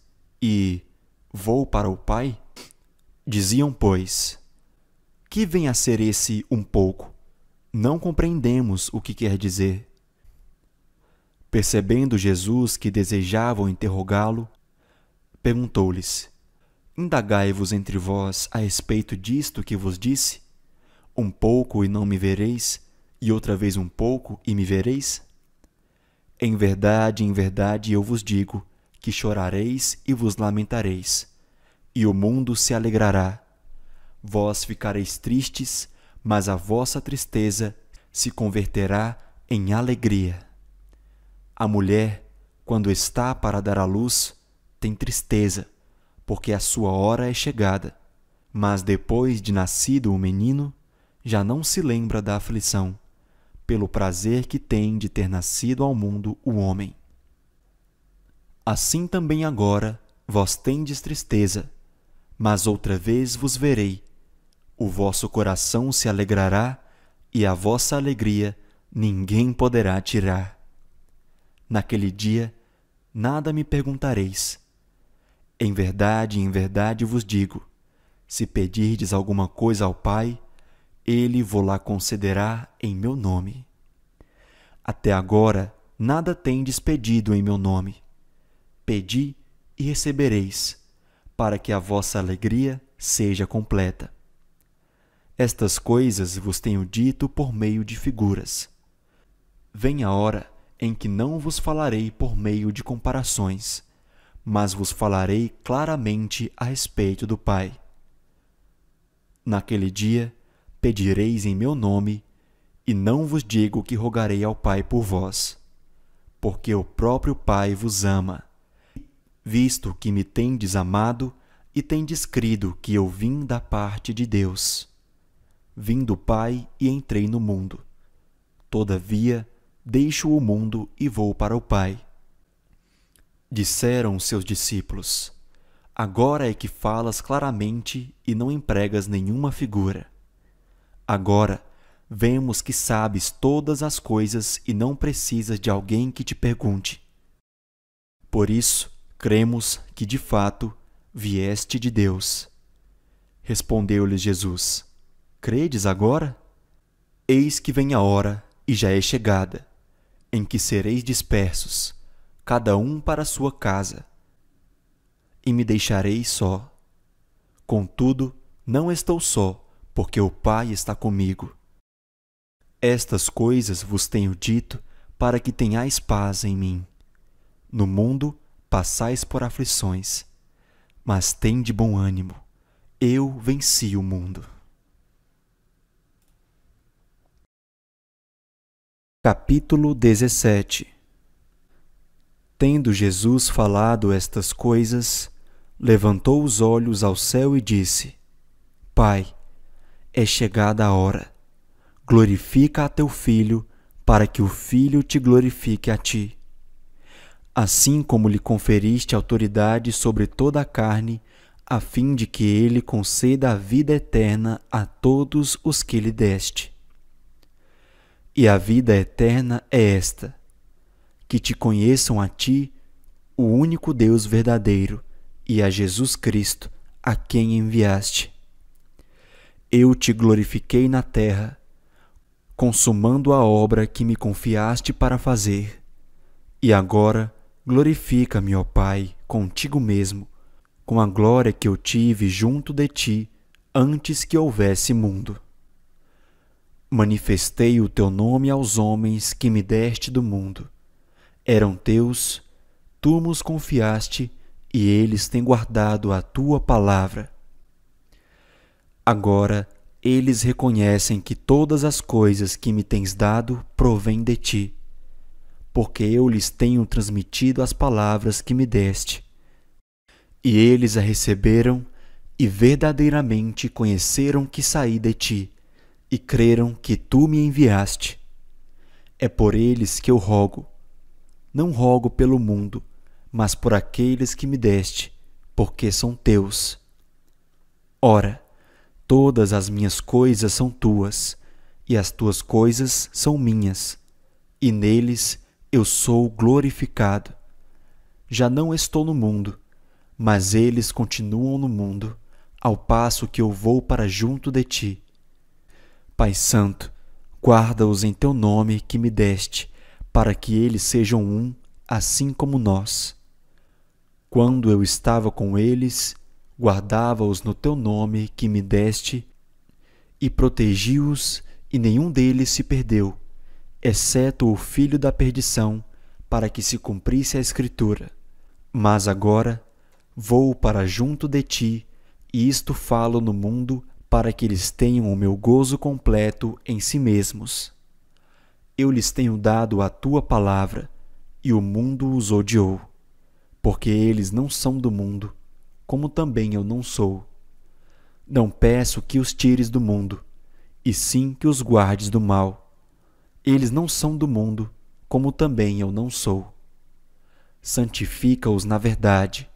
e vou para o Pai? Diziam, pois: que vem a ser esse um pouco? Não compreendemos o que quer dizer. Percebendo Jesus que desejavam interrogá-lo, perguntou-lhes: indagai-vos entre vós a respeito disto que vos disse? Um pouco e não me vereis, e outra vez um pouco e me vereis? Em verdade, eu vos digo que chorareis e vos lamentareis, e o mundo se alegrará. Vós ficareis tristes, mas a vossa tristeza se converterá em alegria. A mulher, quando está para dar à luz, tem tristeza, porque a sua hora é chegada, mas depois de nascido o menino, já não se lembra da aflição, pelo prazer que tem de ter nascido ao mundo o homem. Assim também agora vós tendes tristeza, mas outra vez vos verei. O vosso coração se alegrará, e a vossa alegria ninguém poderá tirar. Naquele dia, nada me perguntareis. Em verdade vos digo, se pedirdes alguma coisa ao Pai, Ele vô-la concederá em meu nome. Até agora, nada tendes pedido em meu nome. Pedi e recebereis, para que a vossa alegria seja completa. Estas coisas vos tenho dito por meio de figuras. Vem a hora em que não vos falarei por meio de comparações, mas vos falarei claramente a respeito do Pai. Naquele dia pedireis em meu nome, e não vos digo que rogarei ao Pai por vós, porque o próprio Pai vos ama, visto que me tendes amado e tendes crido que eu vim da parte de Deus. Vim do Pai e entrei no mundo. Todavia, deixo o mundo e vou para o Pai. Disseram seus discípulos: agora é que falas claramente e não empregas nenhuma figura. Agora, vemos que sabes todas as coisas e não precisas de alguém que te pergunte. Por isso, cremos que, de fato, vieste de Deus. Respondeu-lhes Jesus: credes agora? Eis que vem a hora, e já é chegada, em que sereis dispersos, cada um para a sua casa, e me deixareis só. Contudo, não estou só, porque o Pai está comigo. Estas coisas vos tenho dito para que tenhais paz em mim. No mundo passais por aflições, mas tende bom ânimo. Eu venci o mundo. Capítulo 17. Tendo Jesus falado estas coisas, levantou os olhos ao céu e disse: Pai, é chegada a hora. Glorifica a teu Filho, para que o Filho te glorifique a ti. Assim como lhe conferiste autoridade sobre toda a carne, a fim de que ele conceda a vida eterna a todos os que lhe deste. E a vida eterna é esta: que te conheçam a ti, o único Deus verdadeiro, e a Jesus Cristo, a quem enviaste. Eu te glorifiquei na terra, consumando a obra que me confiaste para fazer. E agora glorifica-me, ó Pai, contigo mesmo, com a glória que eu tive junto de ti antes que houvesse mundo. Manifestei o teu nome aos homens que me deste do mundo. Eram teus, tu nos confiaste, e eles têm guardado a tua palavra. Agora eles reconhecem que todas as coisas que me tens dado provêm de ti, porque eu lhes tenho transmitido as palavras que me deste. E eles a receberam e verdadeiramente conheceram que saí de ti, e creram que tu me enviaste. É por eles que eu rogo. Não rogo pelo mundo, mas por aqueles que me deste, porque são teus. Ora, todas as minhas coisas são tuas, e as tuas coisas são minhas, e neles eu sou glorificado. Já não estou no mundo, mas eles continuam no mundo, ao passo que eu vou para junto de ti. Pai Santo, guarda-os em teu nome que me deste, para que eles sejam um, assim como nós. Quando eu estava com eles, guardava-os no teu nome que me deste, e protegi-os, e nenhum deles se perdeu, exceto o filho da perdição, para que se cumprisse a Escritura. Mas agora vou para junto de ti, e isto falo no mundo, para que eles tenham o meu gozo completo em si mesmos. Eu lhes tenho dado a tua palavra, e o mundo os odiou, porque eles não são do mundo, como também eu não sou. Não peço que os tires do mundo, e sim que os guardes do mal. Eles não são do mundo, como também eu não sou. Santifica-os na verdade.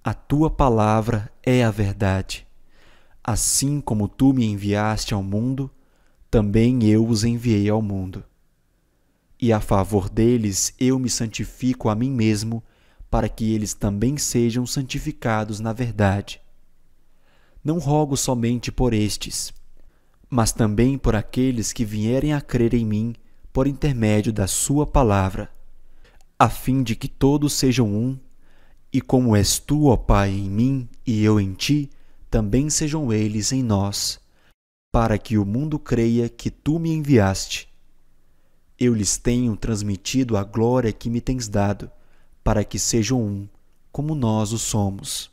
A tua palavra é a verdade. Assim como tu me enviaste ao mundo, também eu os enviei ao mundo. E a favor deles eu me santifico a mim mesmo, para que eles também sejam santificados na verdade. Não rogo somente por estes, mas também por aqueles que vierem a crer em mim por intermédio da sua palavra, a fim de que todos sejam um, e como és tu, ó Pai, em mim e eu em ti, também sejam eles em nós, para que o mundo creia que tu me enviaste. Eu lhes tenho transmitido a glória que me tens dado, para que sejam um, como nós o somos.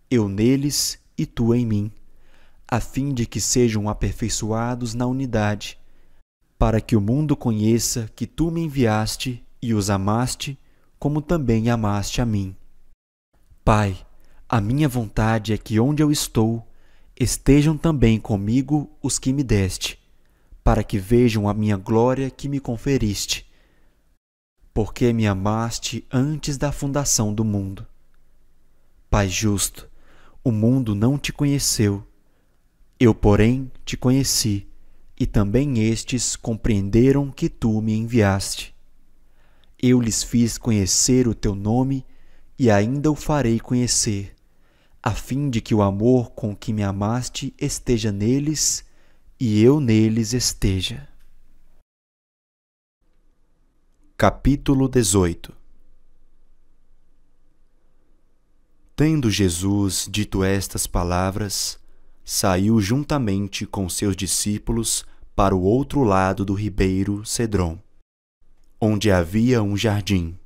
Eu neles e tu em mim, a fim de que sejam aperfeiçoados na unidade, para que o mundo conheça que tu me enviaste e os amaste, como também amaste a mim. Pai, A minha vontade é que onde eu estou, estejam também comigo os que me deste, para que vejam a minha glória que me conferiste, porque me amaste antes da fundação do mundo. Pai justo, o mundo não te conheceu, eu, porém, te conheci, e também estes compreenderam que tu me enviaste. Eu lhes fiz conhecer o teu nome e ainda o farei conhecer, a fim de que o amor com que me amaste esteja neles e eu neles esteja. Capítulo 18. Tendo Jesus dito estas palavras, saiu juntamente com seus discípulos para o outro lado do ribeiro Cedrom, onde havia um jardim.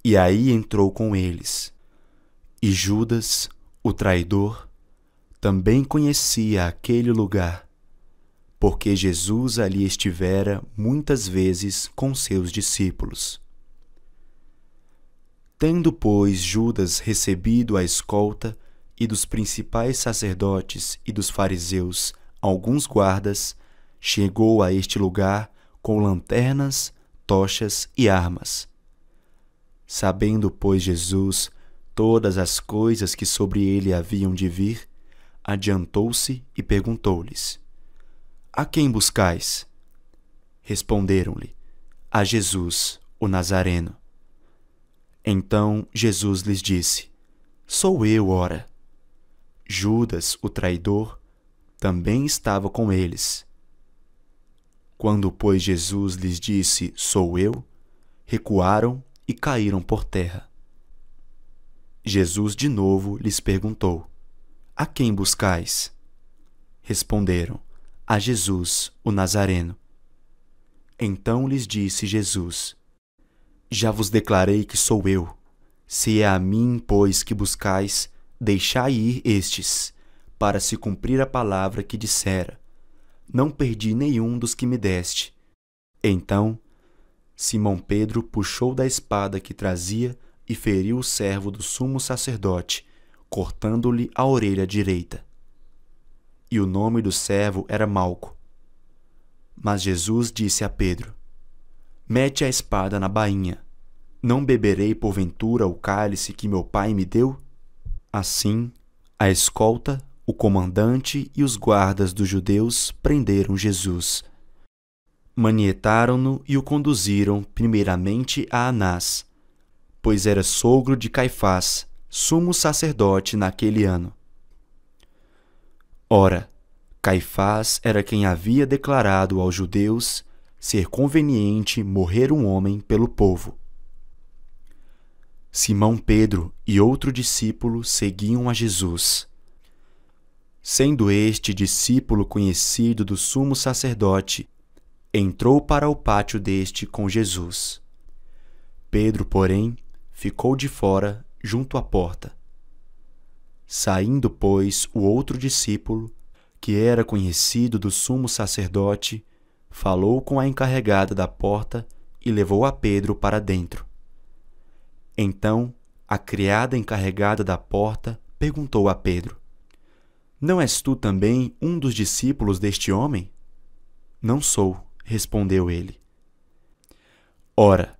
E aí entrou com eles. E Judas, o traidor, também conhecia aquele lugar, porque Jesus ali estivera muitas vezes com seus discípulos. Tendo, pois, Judas recebido a escolta e dos principais sacerdotes e dos fariseus alguns guardas, chegou a este lugar com lanternas, tochas e armas. Sabendo, pois, Jesus todas as coisas que sobre ele haviam de vir, adiantou-se e perguntou-lhes: A quem buscais? Responderam-lhe: A Jesus, o Nazareno. Então Jesus lhes disse: Sou eu, ora. Judas, o traidor, também estava com eles. Quando, pois, Jesus lhes disse: Sou eu, recuaram e caíram por terra. Jesus de novo lhes perguntou: A quem buscais? Responderam: A Jesus, o Nazareno. Então lhes disse Jesus: Já vos declarei que sou eu. Se é a mim, pois, que buscais, deixai ir estes, para se cumprir a palavra que dissera: Não perdi nenhum dos que me deste. Então Simão Pedro puxou da espada que trazia e feriu o servo do sumo sacerdote, cortando-lhe a orelha direita. E o nome do servo era Malco. Mas Jesus disse a Pedro: Mete a espada na bainha. Não beberei porventura o cálice que meu pai me deu? Assim, a escolta, o comandante e os guardas dos judeus prenderam Jesus. Manietaram-no e o conduziram primeiramente a Anás, pois era sogro de Caifás, sumo sacerdote naquele ano. Ora, Caifás era quem havia declarado aos judeus ser conveniente morrer um homem pelo povo. Simão Pedro e outro discípulo seguiam a Jesus. Sendo este discípulo conhecido do sumo sacerdote, entrou para o pátio deste com Jesus. Pedro, porém, ficou de fora, junto à porta. Saindo, pois, o outro discípulo, que era conhecido do sumo sacerdote, falou com a encarregada da porta e levou a Pedro para dentro. Então, a criada encarregada da porta perguntou a Pedro: Não és tu também um dos discípulos deste homem? Não sou, respondeu ele. Ora,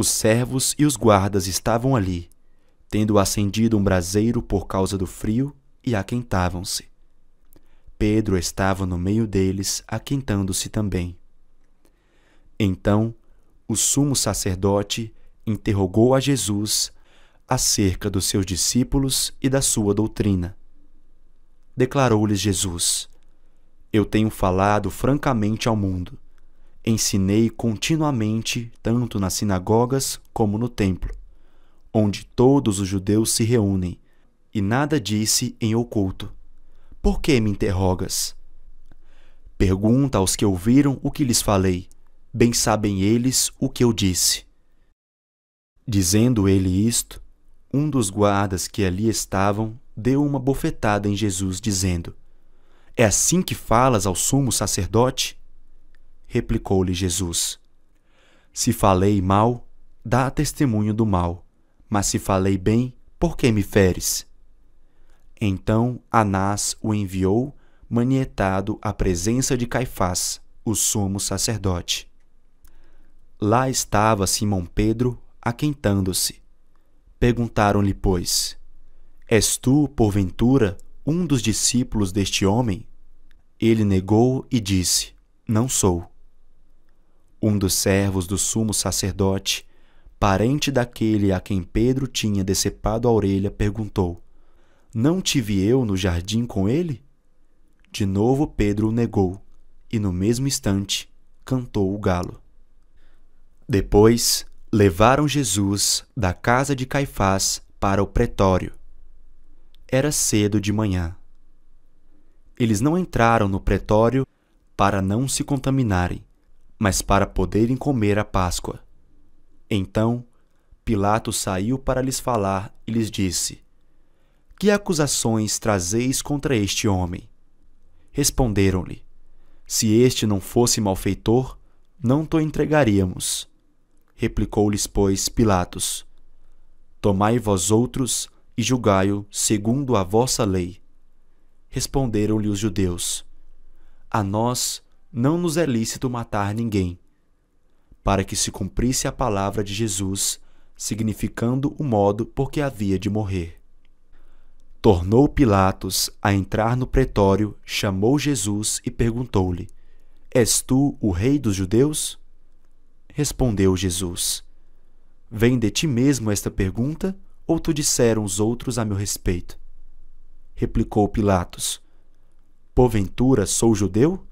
os servos e os guardas estavam ali, tendo acendido um braseiro por causa do frio, e aquentavam-se. Pedro estava no meio deles, aquentando-se também. Então, o sumo sacerdote interrogou a Jesus acerca dos seus discípulos e da sua doutrina. Declarou-lhes Jesus: Eu tenho falado francamente ao mundo. Ensinei continuamente, tanto nas sinagogas como no templo, onde todos os judeus se reúnem, e nada disse em oculto. Por que me interrogas? Pergunta aos que ouviram o que lhes falei. Bem sabem eles o que eu disse. Dizendo ele isto, um dos guardas que ali estavam deu uma bofetada em Jesus, dizendo: É assim que falas ao sumo sacerdote? Replicou-lhe Jesus: Se falei mal, dá testemunho do mal, mas se falei bem, por que me feres? Então Anás o enviou, manietado à presença de Caifás, o sumo sacerdote. Lá estava Simão Pedro, aquentando-se. Perguntaram-lhe, pois: És tu, porventura, um dos discípulos deste homem? Ele negou e disse: Não sou. Um dos servos do sumo sacerdote, parente daquele a quem Pedro tinha decepado a orelha, perguntou: Não tive eu no jardim com ele? De novo Pedro o negou, e no mesmo instante cantou o galo. Depois levaram Jesus da casa de Caifás para o pretório. Era cedo de manhã. Eles não entraram no pretório para não se contaminarem, mas para poderem comer a Páscoa. Então Pilatos saiu para lhes falar e lhes disse: Que acusações trazeis contra este homem? Responderam-lhe: Se este não fosse malfeitor, não te entregaríamos. Replicou-lhes, pois, Pilatos: Tomai vós outros e julgai-o segundo a vossa lei. Responderam-lhe os judeus: A nós não nos é lícito matar ninguém, para que se cumprisse a palavra de Jesus, significando o modo por que havia de morrer. Tornou Pilatos a entrar no pretório, chamou Jesus e perguntou-lhe: És tu o rei dos judeus? Respondeu Jesus: Vem de ti mesmo esta pergunta, ou te disseram os outros a meu respeito? Replicou Pilatos: Porventura sou judeu?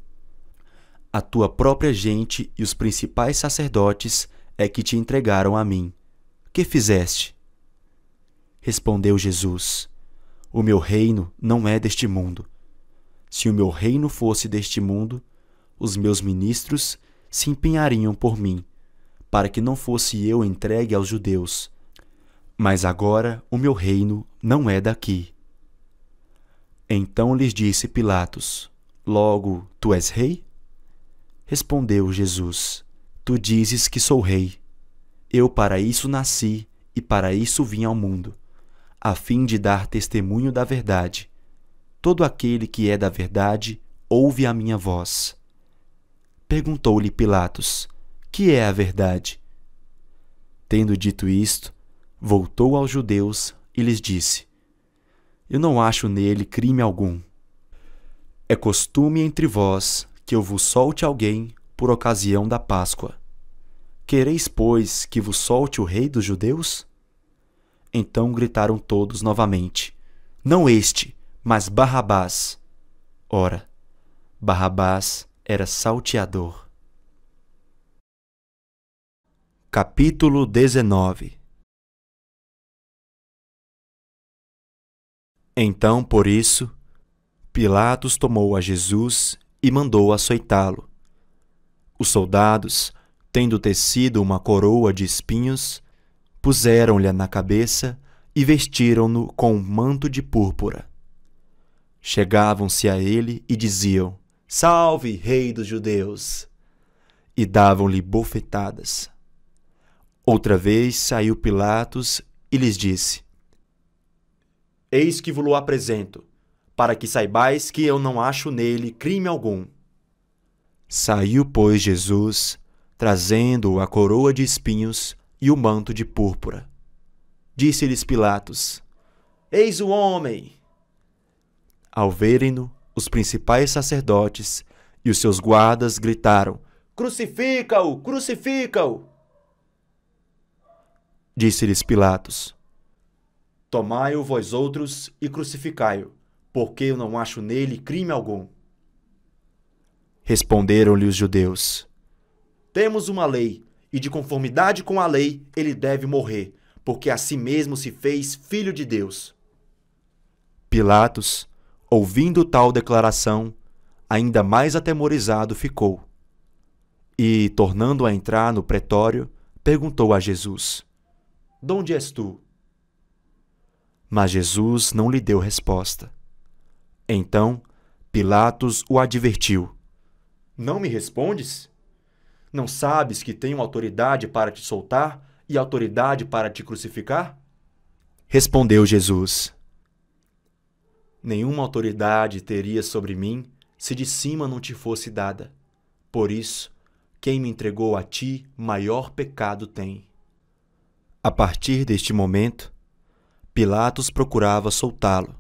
A tua própria gente e os principais sacerdotes é que te entregaram a mim. Que fizeste? Respondeu Jesus: O meu reino não é deste mundo. Se o meu reino fosse deste mundo, os meus ministros se empenhariam por mim, para que não fosse eu entregue aos judeus. Mas agora o meu reino não é daqui. Então lhes disse Pilatos: Logo, tu és rei? Respondeu Jesus: Tu dizes que sou rei. Eu para isso nasci e para isso vim ao mundo, a fim de dar testemunho da verdade. Todo aquele que é da verdade ouve a minha voz. Perguntou-lhe Pilatos: Que é a verdade? Tendo dito isto, voltou aos judeus e lhes disse: Eu não acho nele crime algum. É costume entre vós que eu vos solte alguém por ocasião da Páscoa. Quereis, pois, que vos solte o rei dos judeus? Então gritaram todos novamente: Não este, mas Barrabás. Ora, Barrabás era salteador. Capítulo 19. Então, por isso, Pilatos tomou a Jesus e mandou açoitá-lo. Os soldados, tendo tecido uma coroa de espinhos, puseram-lhe na cabeça e vestiram-no com um manto de púrpura. Chegavam-se a ele e diziam: Salve, rei dos judeus! E davam-lhe bofetadas. Outra vez saiu Pilatos e lhes disse: Eis que vos-lo apresento, para que saibais que eu não acho nele crime algum. Saiu, pois, Jesus, trazendo a coroa de espinhos e o manto de púrpura. Disse-lhes Pilatos: Eis o homem! Ao verem-no, os principais sacerdotes e os seus guardas gritaram: Crucifica-o! Crucifica-o! Disse-lhes Pilatos: Tomai-o vós outros e crucificai-o, porque eu não acho nele crime algum. Responderam-lhe os judeus: Temos uma lei, e de conformidade com a lei ele deve morrer, porque a si mesmo se fez filho de Deus. Pilatos, ouvindo tal declaração, ainda mais atemorizado ficou. E, tornando a entrar no pretório, perguntou a Jesus: De onde és tu? Mas Jesus não lhe deu resposta. Então Pilatos o advertiu: Não me respondes? Não sabes que tenho autoridade para te soltar e autoridade para te crucificar? Respondeu Jesus: Nenhuma autoridade teria sobre mim se de cima não te fosse dada. Por isso, quem me entregou a ti, maior pecado tem. A partir deste momento, Pilatos procurava soltá-lo,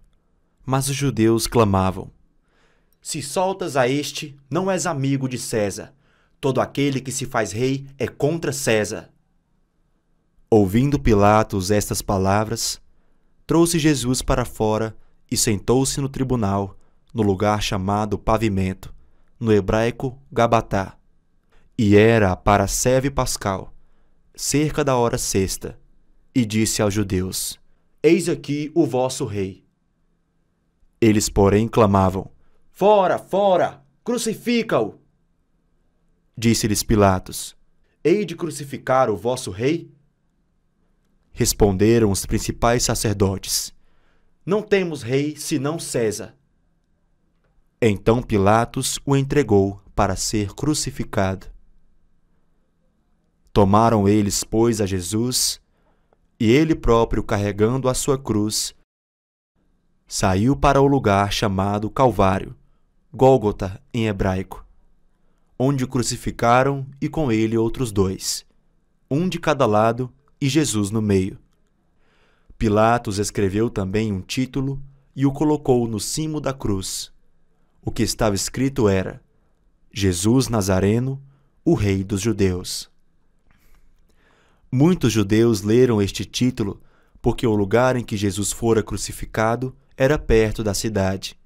mas os judeus clamavam: Se soltas a este, não és amigo de César. Todo aquele que se faz rei é contra César. Ouvindo Pilatos estas palavras, trouxe Jesus para fora e sentou-se no tribunal, no lugar chamado Pavimento, no hebraico Gabatá. E era a parasceve pascal, cerca da hora sexta, e disse aos judeus: Eis aqui o vosso rei. Eles, porém, clamavam: Fora, fora! Crucifica-o! Disse-lhes Pilatos: Hei de crucificar o vosso rei? Responderam os principais sacerdotes: Não temos rei senão César. Então Pilatos o entregou para ser crucificado. Tomaram eles, pois, a Jesus, e ele próprio, carregando a sua cruz, saiu para o lugar chamado Calvário, Gólgota em hebraico, onde o crucificaram e com ele outros dois, um de cada lado e Jesus no meio. Pilatos escreveu também um título e o colocou no cimo da cruz. O que estava escrito era: Jesus Nazareno, o Rei dos Judeus. Muitos judeus leram este título porque o lugar em que Jesus fora crucificado era perto da cidade,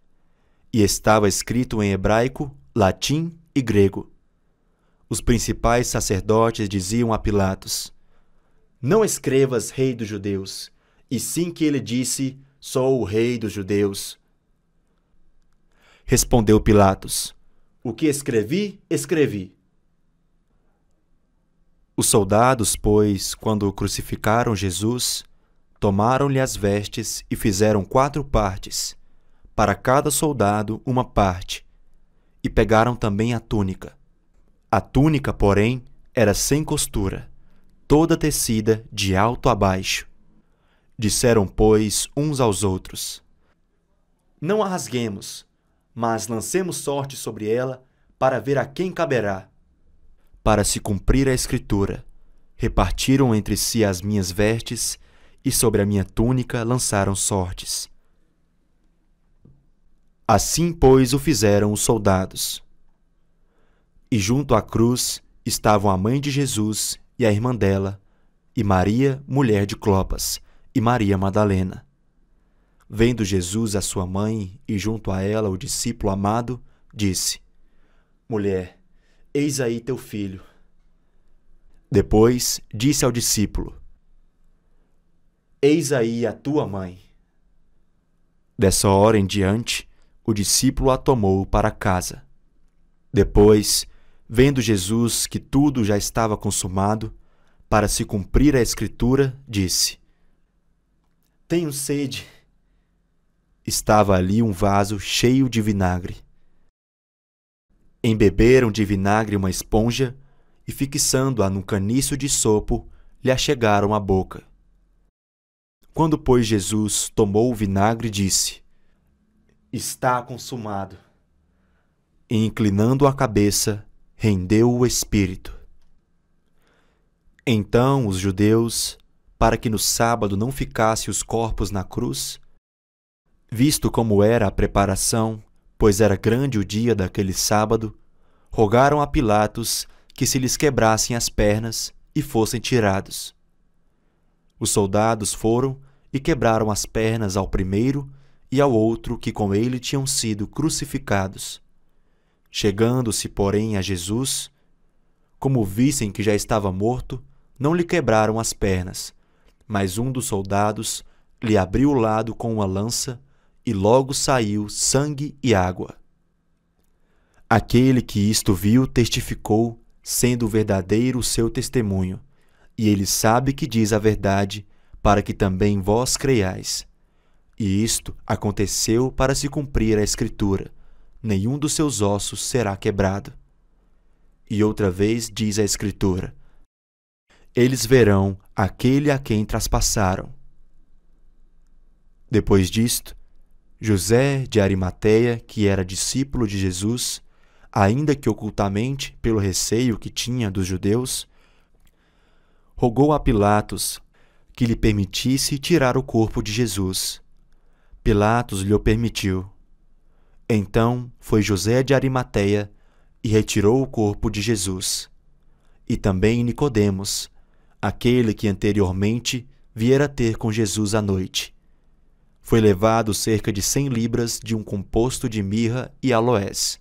e estava escrito em hebraico, latim e grego. Os principais sacerdotes diziam a Pilatos: Não escrevas Rei dos Judeus, e sim que ele disse: Sou o Rei dos Judeus. Respondeu Pilatos: O que escrevi, escrevi. Os soldados, pois, quando crucificaram Jesus, tomaram-lhe as vestes e fizeram 4 partes, para cada soldado uma parte, e pegaram também a túnica. A túnica, porém, era sem costura, toda tecida de alto a baixo. Disseram, pois, uns aos outros: Não a rasguemos, mas lancemos sorte sobre ela, para ver a quem caberá. Para se cumprir a Escritura, repartiram entre si as minhas vestes, e sobre a minha túnica lançaram sortes. Assim, pois, o fizeram os soldados. E junto à cruz estavam a mãe de Jesus e a irmã dela, e Maria, mulher de Clopas, e Maria Madalena. Vendo Jesus a sua mãe e junto a ela o discípulo amado, disse: Mulher, eis aí teu filho. Depois disse ao discípulo: Eis aí a tua mãe. Dessa hora em diante, o discípulo a tomou para casa. Depois, vendo Jesus que tudo já estava consumado, para se cumprir a Escritura, disse: Tenho sede. Estava ali um vaso cheio de vinagre. Embeberam de vinagre uma esponja e, fixando-a num caniço de sopo, lhe achegaram à boca. Quando, pois, Jesus tomou o vinagre, disse: Está consumado. E, inclinando a cabeça, rendeu o espírito. Então os judeus, para que no sábado não ficasse os corpos na cruz, visto como era a preparação, pois era grande o dia daquele sábado, rogaram a Pilatos que se lhes quebrassem as pernas e fossem tirados. Os soldados foram e quebraram as pernas ao primeiro e ao outro que com ele tinham sido crucificados. Chegando-se, porém, a Jesus, como vissem que já estava morto, não lhe quebraram as pernas, mas um dos soldados lhe abriu o lado com uma lança, e logo saiu sangue e água. Aquele que isto viu testificou, sendo verdadeiro o seu testemunho, e ele sabe que diz a verdade, para que também vós creiais. E isto aconteceu para se cumprir a Escritura: nenhum dos seus ossos será quebrado. E outra vez diz a Escritura: eles verão aquele a quem traspassaram. Depois disto, José de Arimateia, que era discípulo de Jesus, ainda que ocultamente pelo receio que tinha dos judeus, rogou a Pilatos que lhe permitisse tirar o corpo de Jesus. Pilatos lhe o permitiu. Então foi José de Arimateia e retirou o corpo de Jesus. E também Nicodemos, aquele que anteriormente viera ter com Jesus à noite. Foi levado cerca de 100 libras de um composto de mirra e aloés.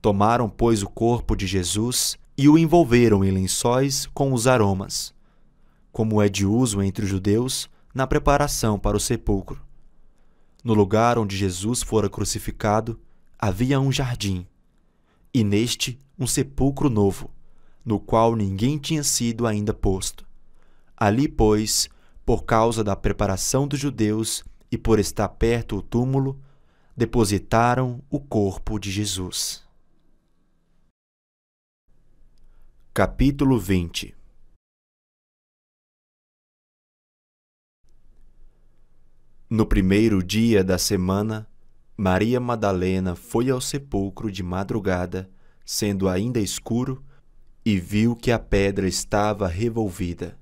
Tomaram, pois, o corpo de Jesus e o envolveram em lençóis com os aromas, como é de uso entre os judeus na preparação para o sepulcro. No lugar onde Jesus fora crucificado, havia um jardim, e neste um sepulcro novo, no qual ninguém tinha sido ainda posto. Ali, pois, por causa da preparação dos judeus e por estar perto o túmulo, depositaram o corpo de Jesus. Capítulo 20. No primeiro dia da semana, Maria Madalena foi ao sepulcro de madrugada, sendo ainda escuro, e viu que a pedra estava revolvida.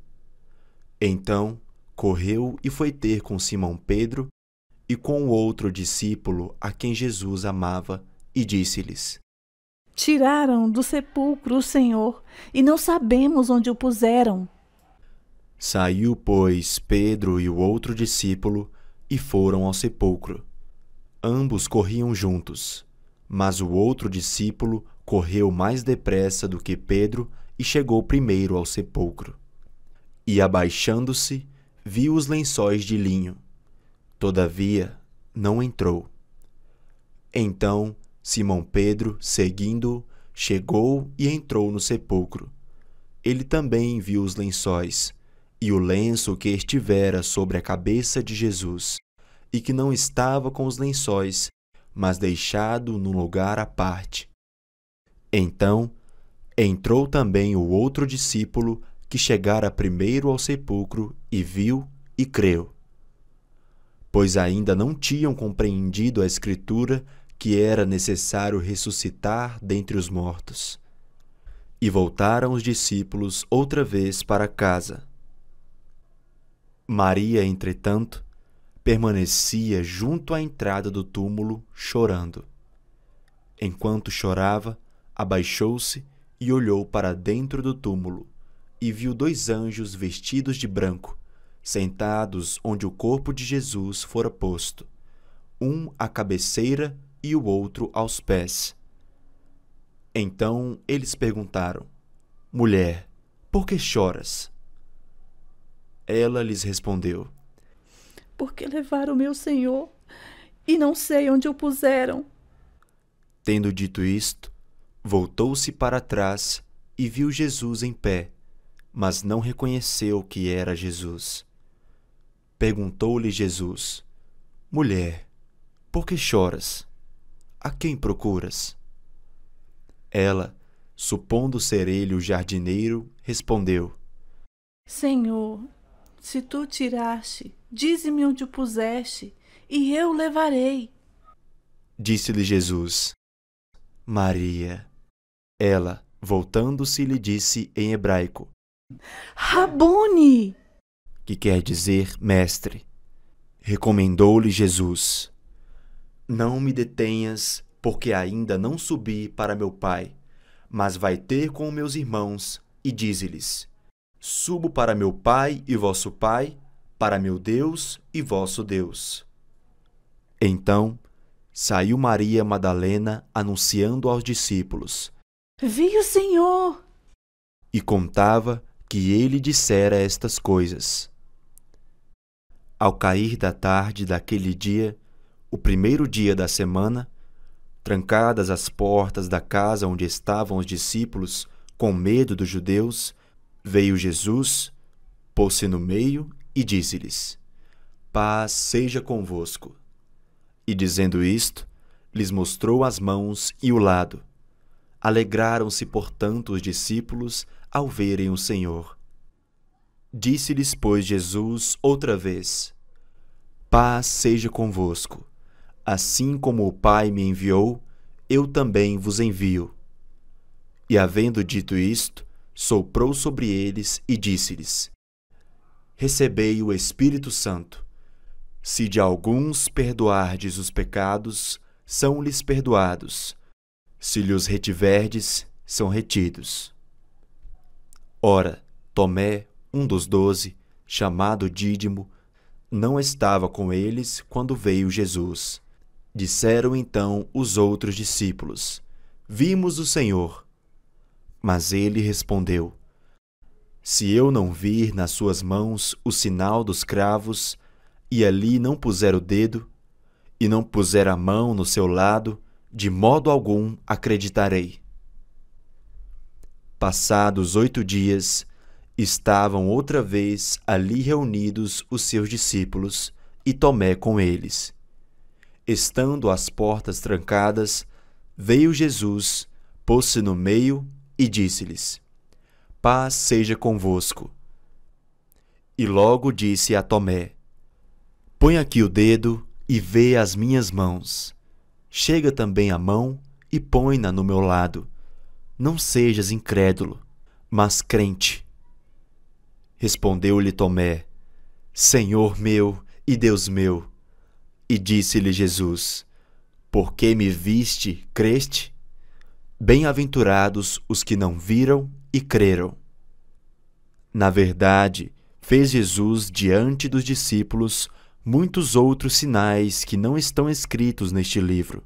Então, correu e foi ter com Simão Pedro e com o outro discípulo a quem Jesus amava, e disse-lhes: Tiraram do sepulcro o Senhor, e não sabemos onde o puseram. Saiu, pois, Pedro e o outro discípulo, e foram ao sepulcro. Ambos corriam juntos, mas o outro discípulo correu mais depressa do que Pedro e chegou primeiro ao sepulcro. E, abaixando-se, viu os lençóis de linho. Todavia, não entrou. Então, Simão Pedro, seguindo-o, chegou e entrou no sepulcro. Ele também viu os lençóis, e o lenço que estivera sobre a cabeça de Jesus, e que não estava com os lençóis, mas deixado num lugar à parte. Então, entrou também o outro discípulo, que chegara primeiro ao sepulcro, e viu e creu. Pois ainda não tinham compreendido a Escritura que era necessário ressuscitar dentre os mortos. E voltaram os discípulos outra vez para casa. Maria, entretanto, permanecia junto à entrada do túmulo, chorando. Enquanto chorava, abaixou-se e olhou para dentro do túmulo, e viu 2 anjos vestidos de branco, sentados onde o corpo de Jesus fora posto, um à cabeceira e o outro aos pés. Então eles perguntaram: Mulher, por que choras? Ela lhes respondeu: Porque levaram o meu Senhor, e não sei onde o puseram. Tendo dito isto, voltou-se para trás e viu Jesus em pé, mas não reconheceu que era Jesus. Perguntou-lhe Jesus: Mulher, por que choras? A quem procuras? Ela, supondo ser ele o jardineiro, respondeu: Senhor, se tu tiraste, dize-me onde o puseste, e eu o levarei. Disse-lhe Jesus: Maria. Ela, voltando-se, lhe disse em hebraico: Rabone! que quer dizer mestre. Recomendou-lhe Jesus: Não me detenhas, porque ainda não subi para meu Pai, mas vai ter com meus irmãos e dize-lhes: Subo para meu Pai e vosso Pai, para meu Deus e vosso Deus. Então saiu Maria Madalena anunciando aos discípulos, Vi o Senhor! e contava que ele dissera estas coisas. Ao cair da tarde daquele dia, o primeiro dia da semana, trancadas as portas da casa onde estavam os discípulos, com medo dos judeus, veio Jesus, pôs-se no meio e disse-lhes: Paz seja convosco. E dizendo isto, lhes mostrou as mãos e o lado. Alegraram-se, portanto, os discípulos ao verem o Senhor. Disse-lhes, pois, Jesus outra vez: Paz seja convosco. Assim como o Pai me enviou, eu também vos envio. E havendo dito isto, soprou sobre eles e disse-lhes: Recebei o Espírito Santo. Se de alguns perdoardes os pecados, são-lhes perdoados. Se lhes retiverdes, são retidos. Ora, Tomé, um dos 12, chamado Dídimo, não estava com eles quando veio Jesus. Disseram então os outros discípulos: Vimos o Senhor. Mas ele respondeu: Se eu não vir nas suas mãos o sinal dos cravos, e ali não puser o dedo, e não puser a mão no seu lado, de modo algum acreditarei. Passados 8 dias, estavam outra vez ali reunidos os seus discípulos, e Tomé com eles. Estando as portas trancadas, veio Jesus, pôs-se no meio e disse-lhes: Paz seja convosco. E logo disse a Tomé: Põe aqui o dedo e vê as minhas mãos. Chega também a mão e põe-na no meu lado. Não sejas incrédulo, mas crente. Respondeu-lhe Tomé: Senhor meu e Deus meu. E disse-lhe Jesus: Porque me viste, creste? Bem-aventurados os que não viram e creram. Na verdade, fez Jesus diante dos discípulos muitos outros sinais que não estão escritos neste livro.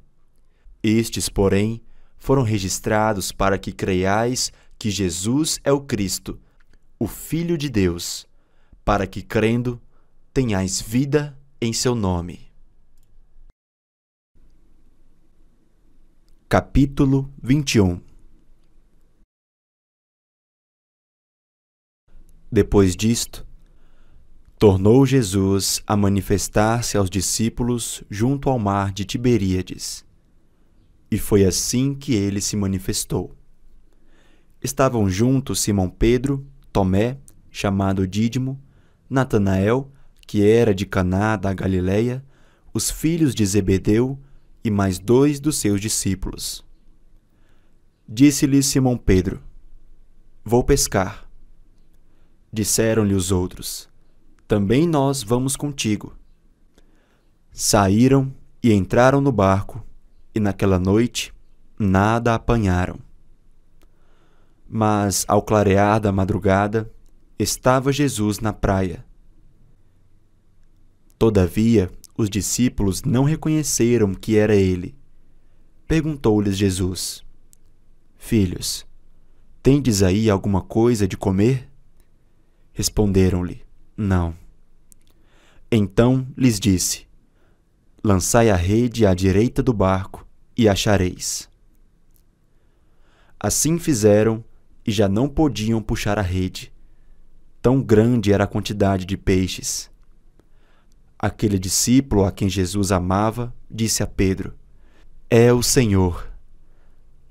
Estes, porém, foram registrados para que creiais que Jesus é o Cristo, o Filho de Deus, para que, crendo, tenhais vida em seu nome. Capítulo 21. Depois disto, tornou Jesus a manifestar-se aos discípulos junto ao mar de Tiberíades. E foi assim que ele se manifestou. Estavam juntos Simão Pedro, Tomé, chamado Dídimo, Natanael, que era de Caná da Galileia, os filhos de Zebedeu e mais 2 dos seus discípulos. Disse-lhe Simão Pedro: Vou pescar. Disseram-lhe os outros: Também nós vamos contigo. Saíram e entraram no barco, e naquela noite nada apanharam. Mas, ao clarear da madrugada, estava Jesus na praia. Todavia, os discípulos não reconheceram que era ele. Perguntou-lhes Jesus: Filhos, tendes aí alguma coisa de comer? Responderam-lhe: Não. Então lhes disse: Lançai a rede à direita do barco e achareis. Assim fizeram e já não podiam puxar a rede. Tão grande era a quantidade de peixes. Aquele discípulo a quem Jesus amava disse a Pedro: É o Senhor.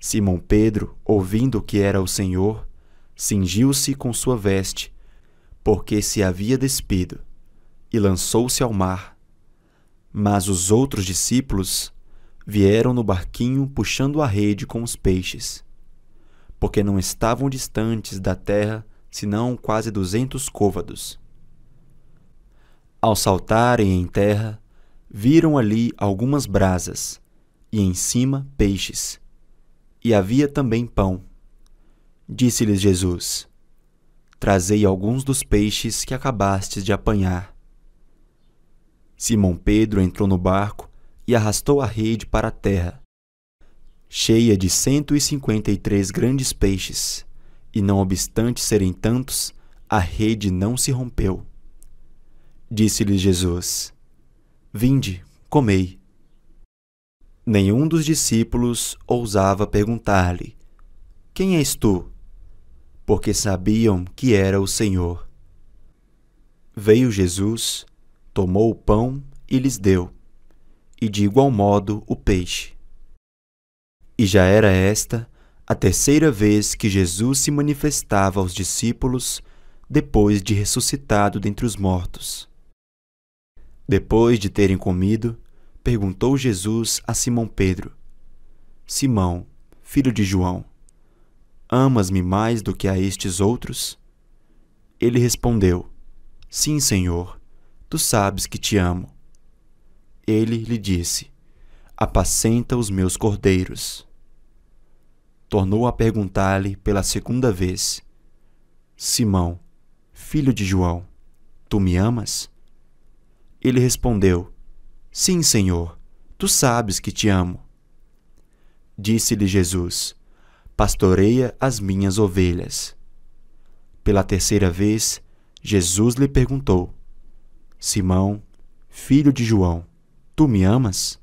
Simão Pedro, ouvindo que era o Senhor, cingiu-se com sua veste, porque se havia despido, e lançou-se ao mar. Mas os outros discípulos vieram no barquinho puxando a rede com os peixes, porque não estavam distantes da terra senão quase 200 côvados. Ao saltarem em terra, viram ali algumas brasas, e em cima peixes, e havia também pão. Disse-lhes Jesus: Trazei alguns dos peixes que acabastes de apanhar. Simão Pedro entrou no barco e arrastou a rede para a terra, cheia de 153 grandes peixes, e não obstante serem tantos, a rede não se rompeu. Disse-lhes Jesus: Vinde, comei. Nenhum dos discípulos ousava perguntar-lhe: Quem és tu? Porque sabiam que era o Senhor. Veio Jesus, tomou o pão e lhes deu, e de igual modo o peixe. E já era esta a 3ª vez que Jesus se manifestava aos discípulos depois de ressuscitado dentre os mortos. Depois de terem comido, perguntou Jesus a Simão Pedro: Simão, filho de João, amas-me mais do que a estes outros? Ele respondeu: Sim, Senhor, tu sabes que te amo. Ele lhe disse: Apacenta os meus cordeiros. Tornou a perguntar-lhe pela segunda vez: Simão, filho de João, tu me amas? Ele respondeu: Sim, Senhor, tu sabes que te amo. Disse-lhe Jesus: Pastoreia as minhas ovelhas. Pela terceira vez, Jesus lhe perguntou: Simão, filho de João, tu me amas?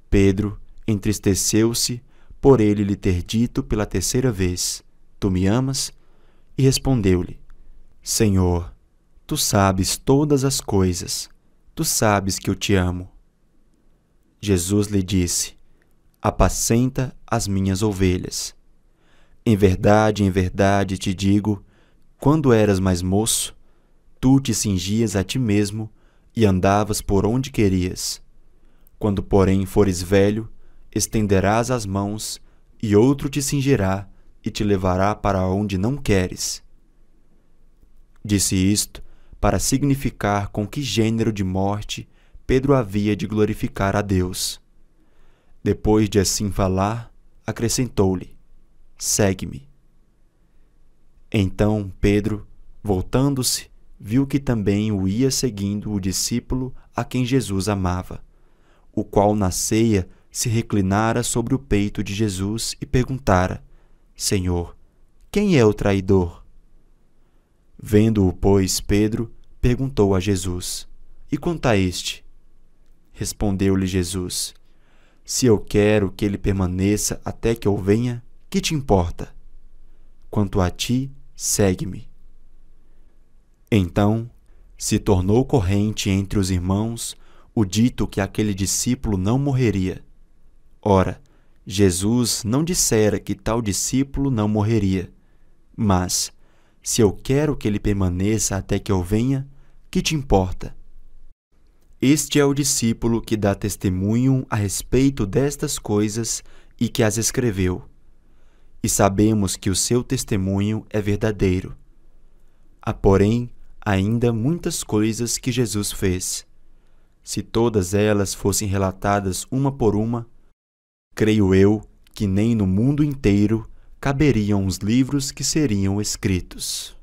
Pedro entristeceu-se por ele lhe ter dito pela terceira vez: Tu me amas? E respondeu-lhe: Senhor, tu sabes todas as coisas, tu sabes que eu te amo. Jesus lhe disse: Apacenta as minhas ovelhas. Em verdade te digo, quando eras mais moço, tu te cingias a ti mesmo e andavas por onde querias. Quando, porém, fores velho, estenderás as mãos, e outro te cingirá e te levará para onde não queres. Disse isto para significar com que gênero de morte Pedro havia de glorificar a Deus. Depois de assim falar, acrescentou-lhe: Segue-me. Então Pedro, voltando-se, viu que também o ia seguindo o discípulo a quem Jesus amava, o qual na ceia se reclinara sobre o peito de Jesus e perguntara: Senhor, quem é o traidor? Vendo-o, pois, Pedro perguntou a Jesus: E quanto a este? Respondeu-lhe Jesus: Se eu quero que ele permaneça até que eu venha, que te importa? Quanto a ti, segue-me. Então se tornou corrente entre os irmãos o dito que aquele discípulo não morreria. Ora, Jesus não dissera que tal discípulo não morreria, mas, se eu quero que ele permaneça até que eu venha, que te importa? Este é o discípulo que dá testemunho a respeito destas coisas e que as escreveu. E sabemos que o seu testemunho é verdadeiro. Há, porém, ainda muitas coisas que Jesus fez. Se todas elas fossem relatadas uma por uma, creio eu que nem no mundo inteiro caberiam os livros que seriam escritos.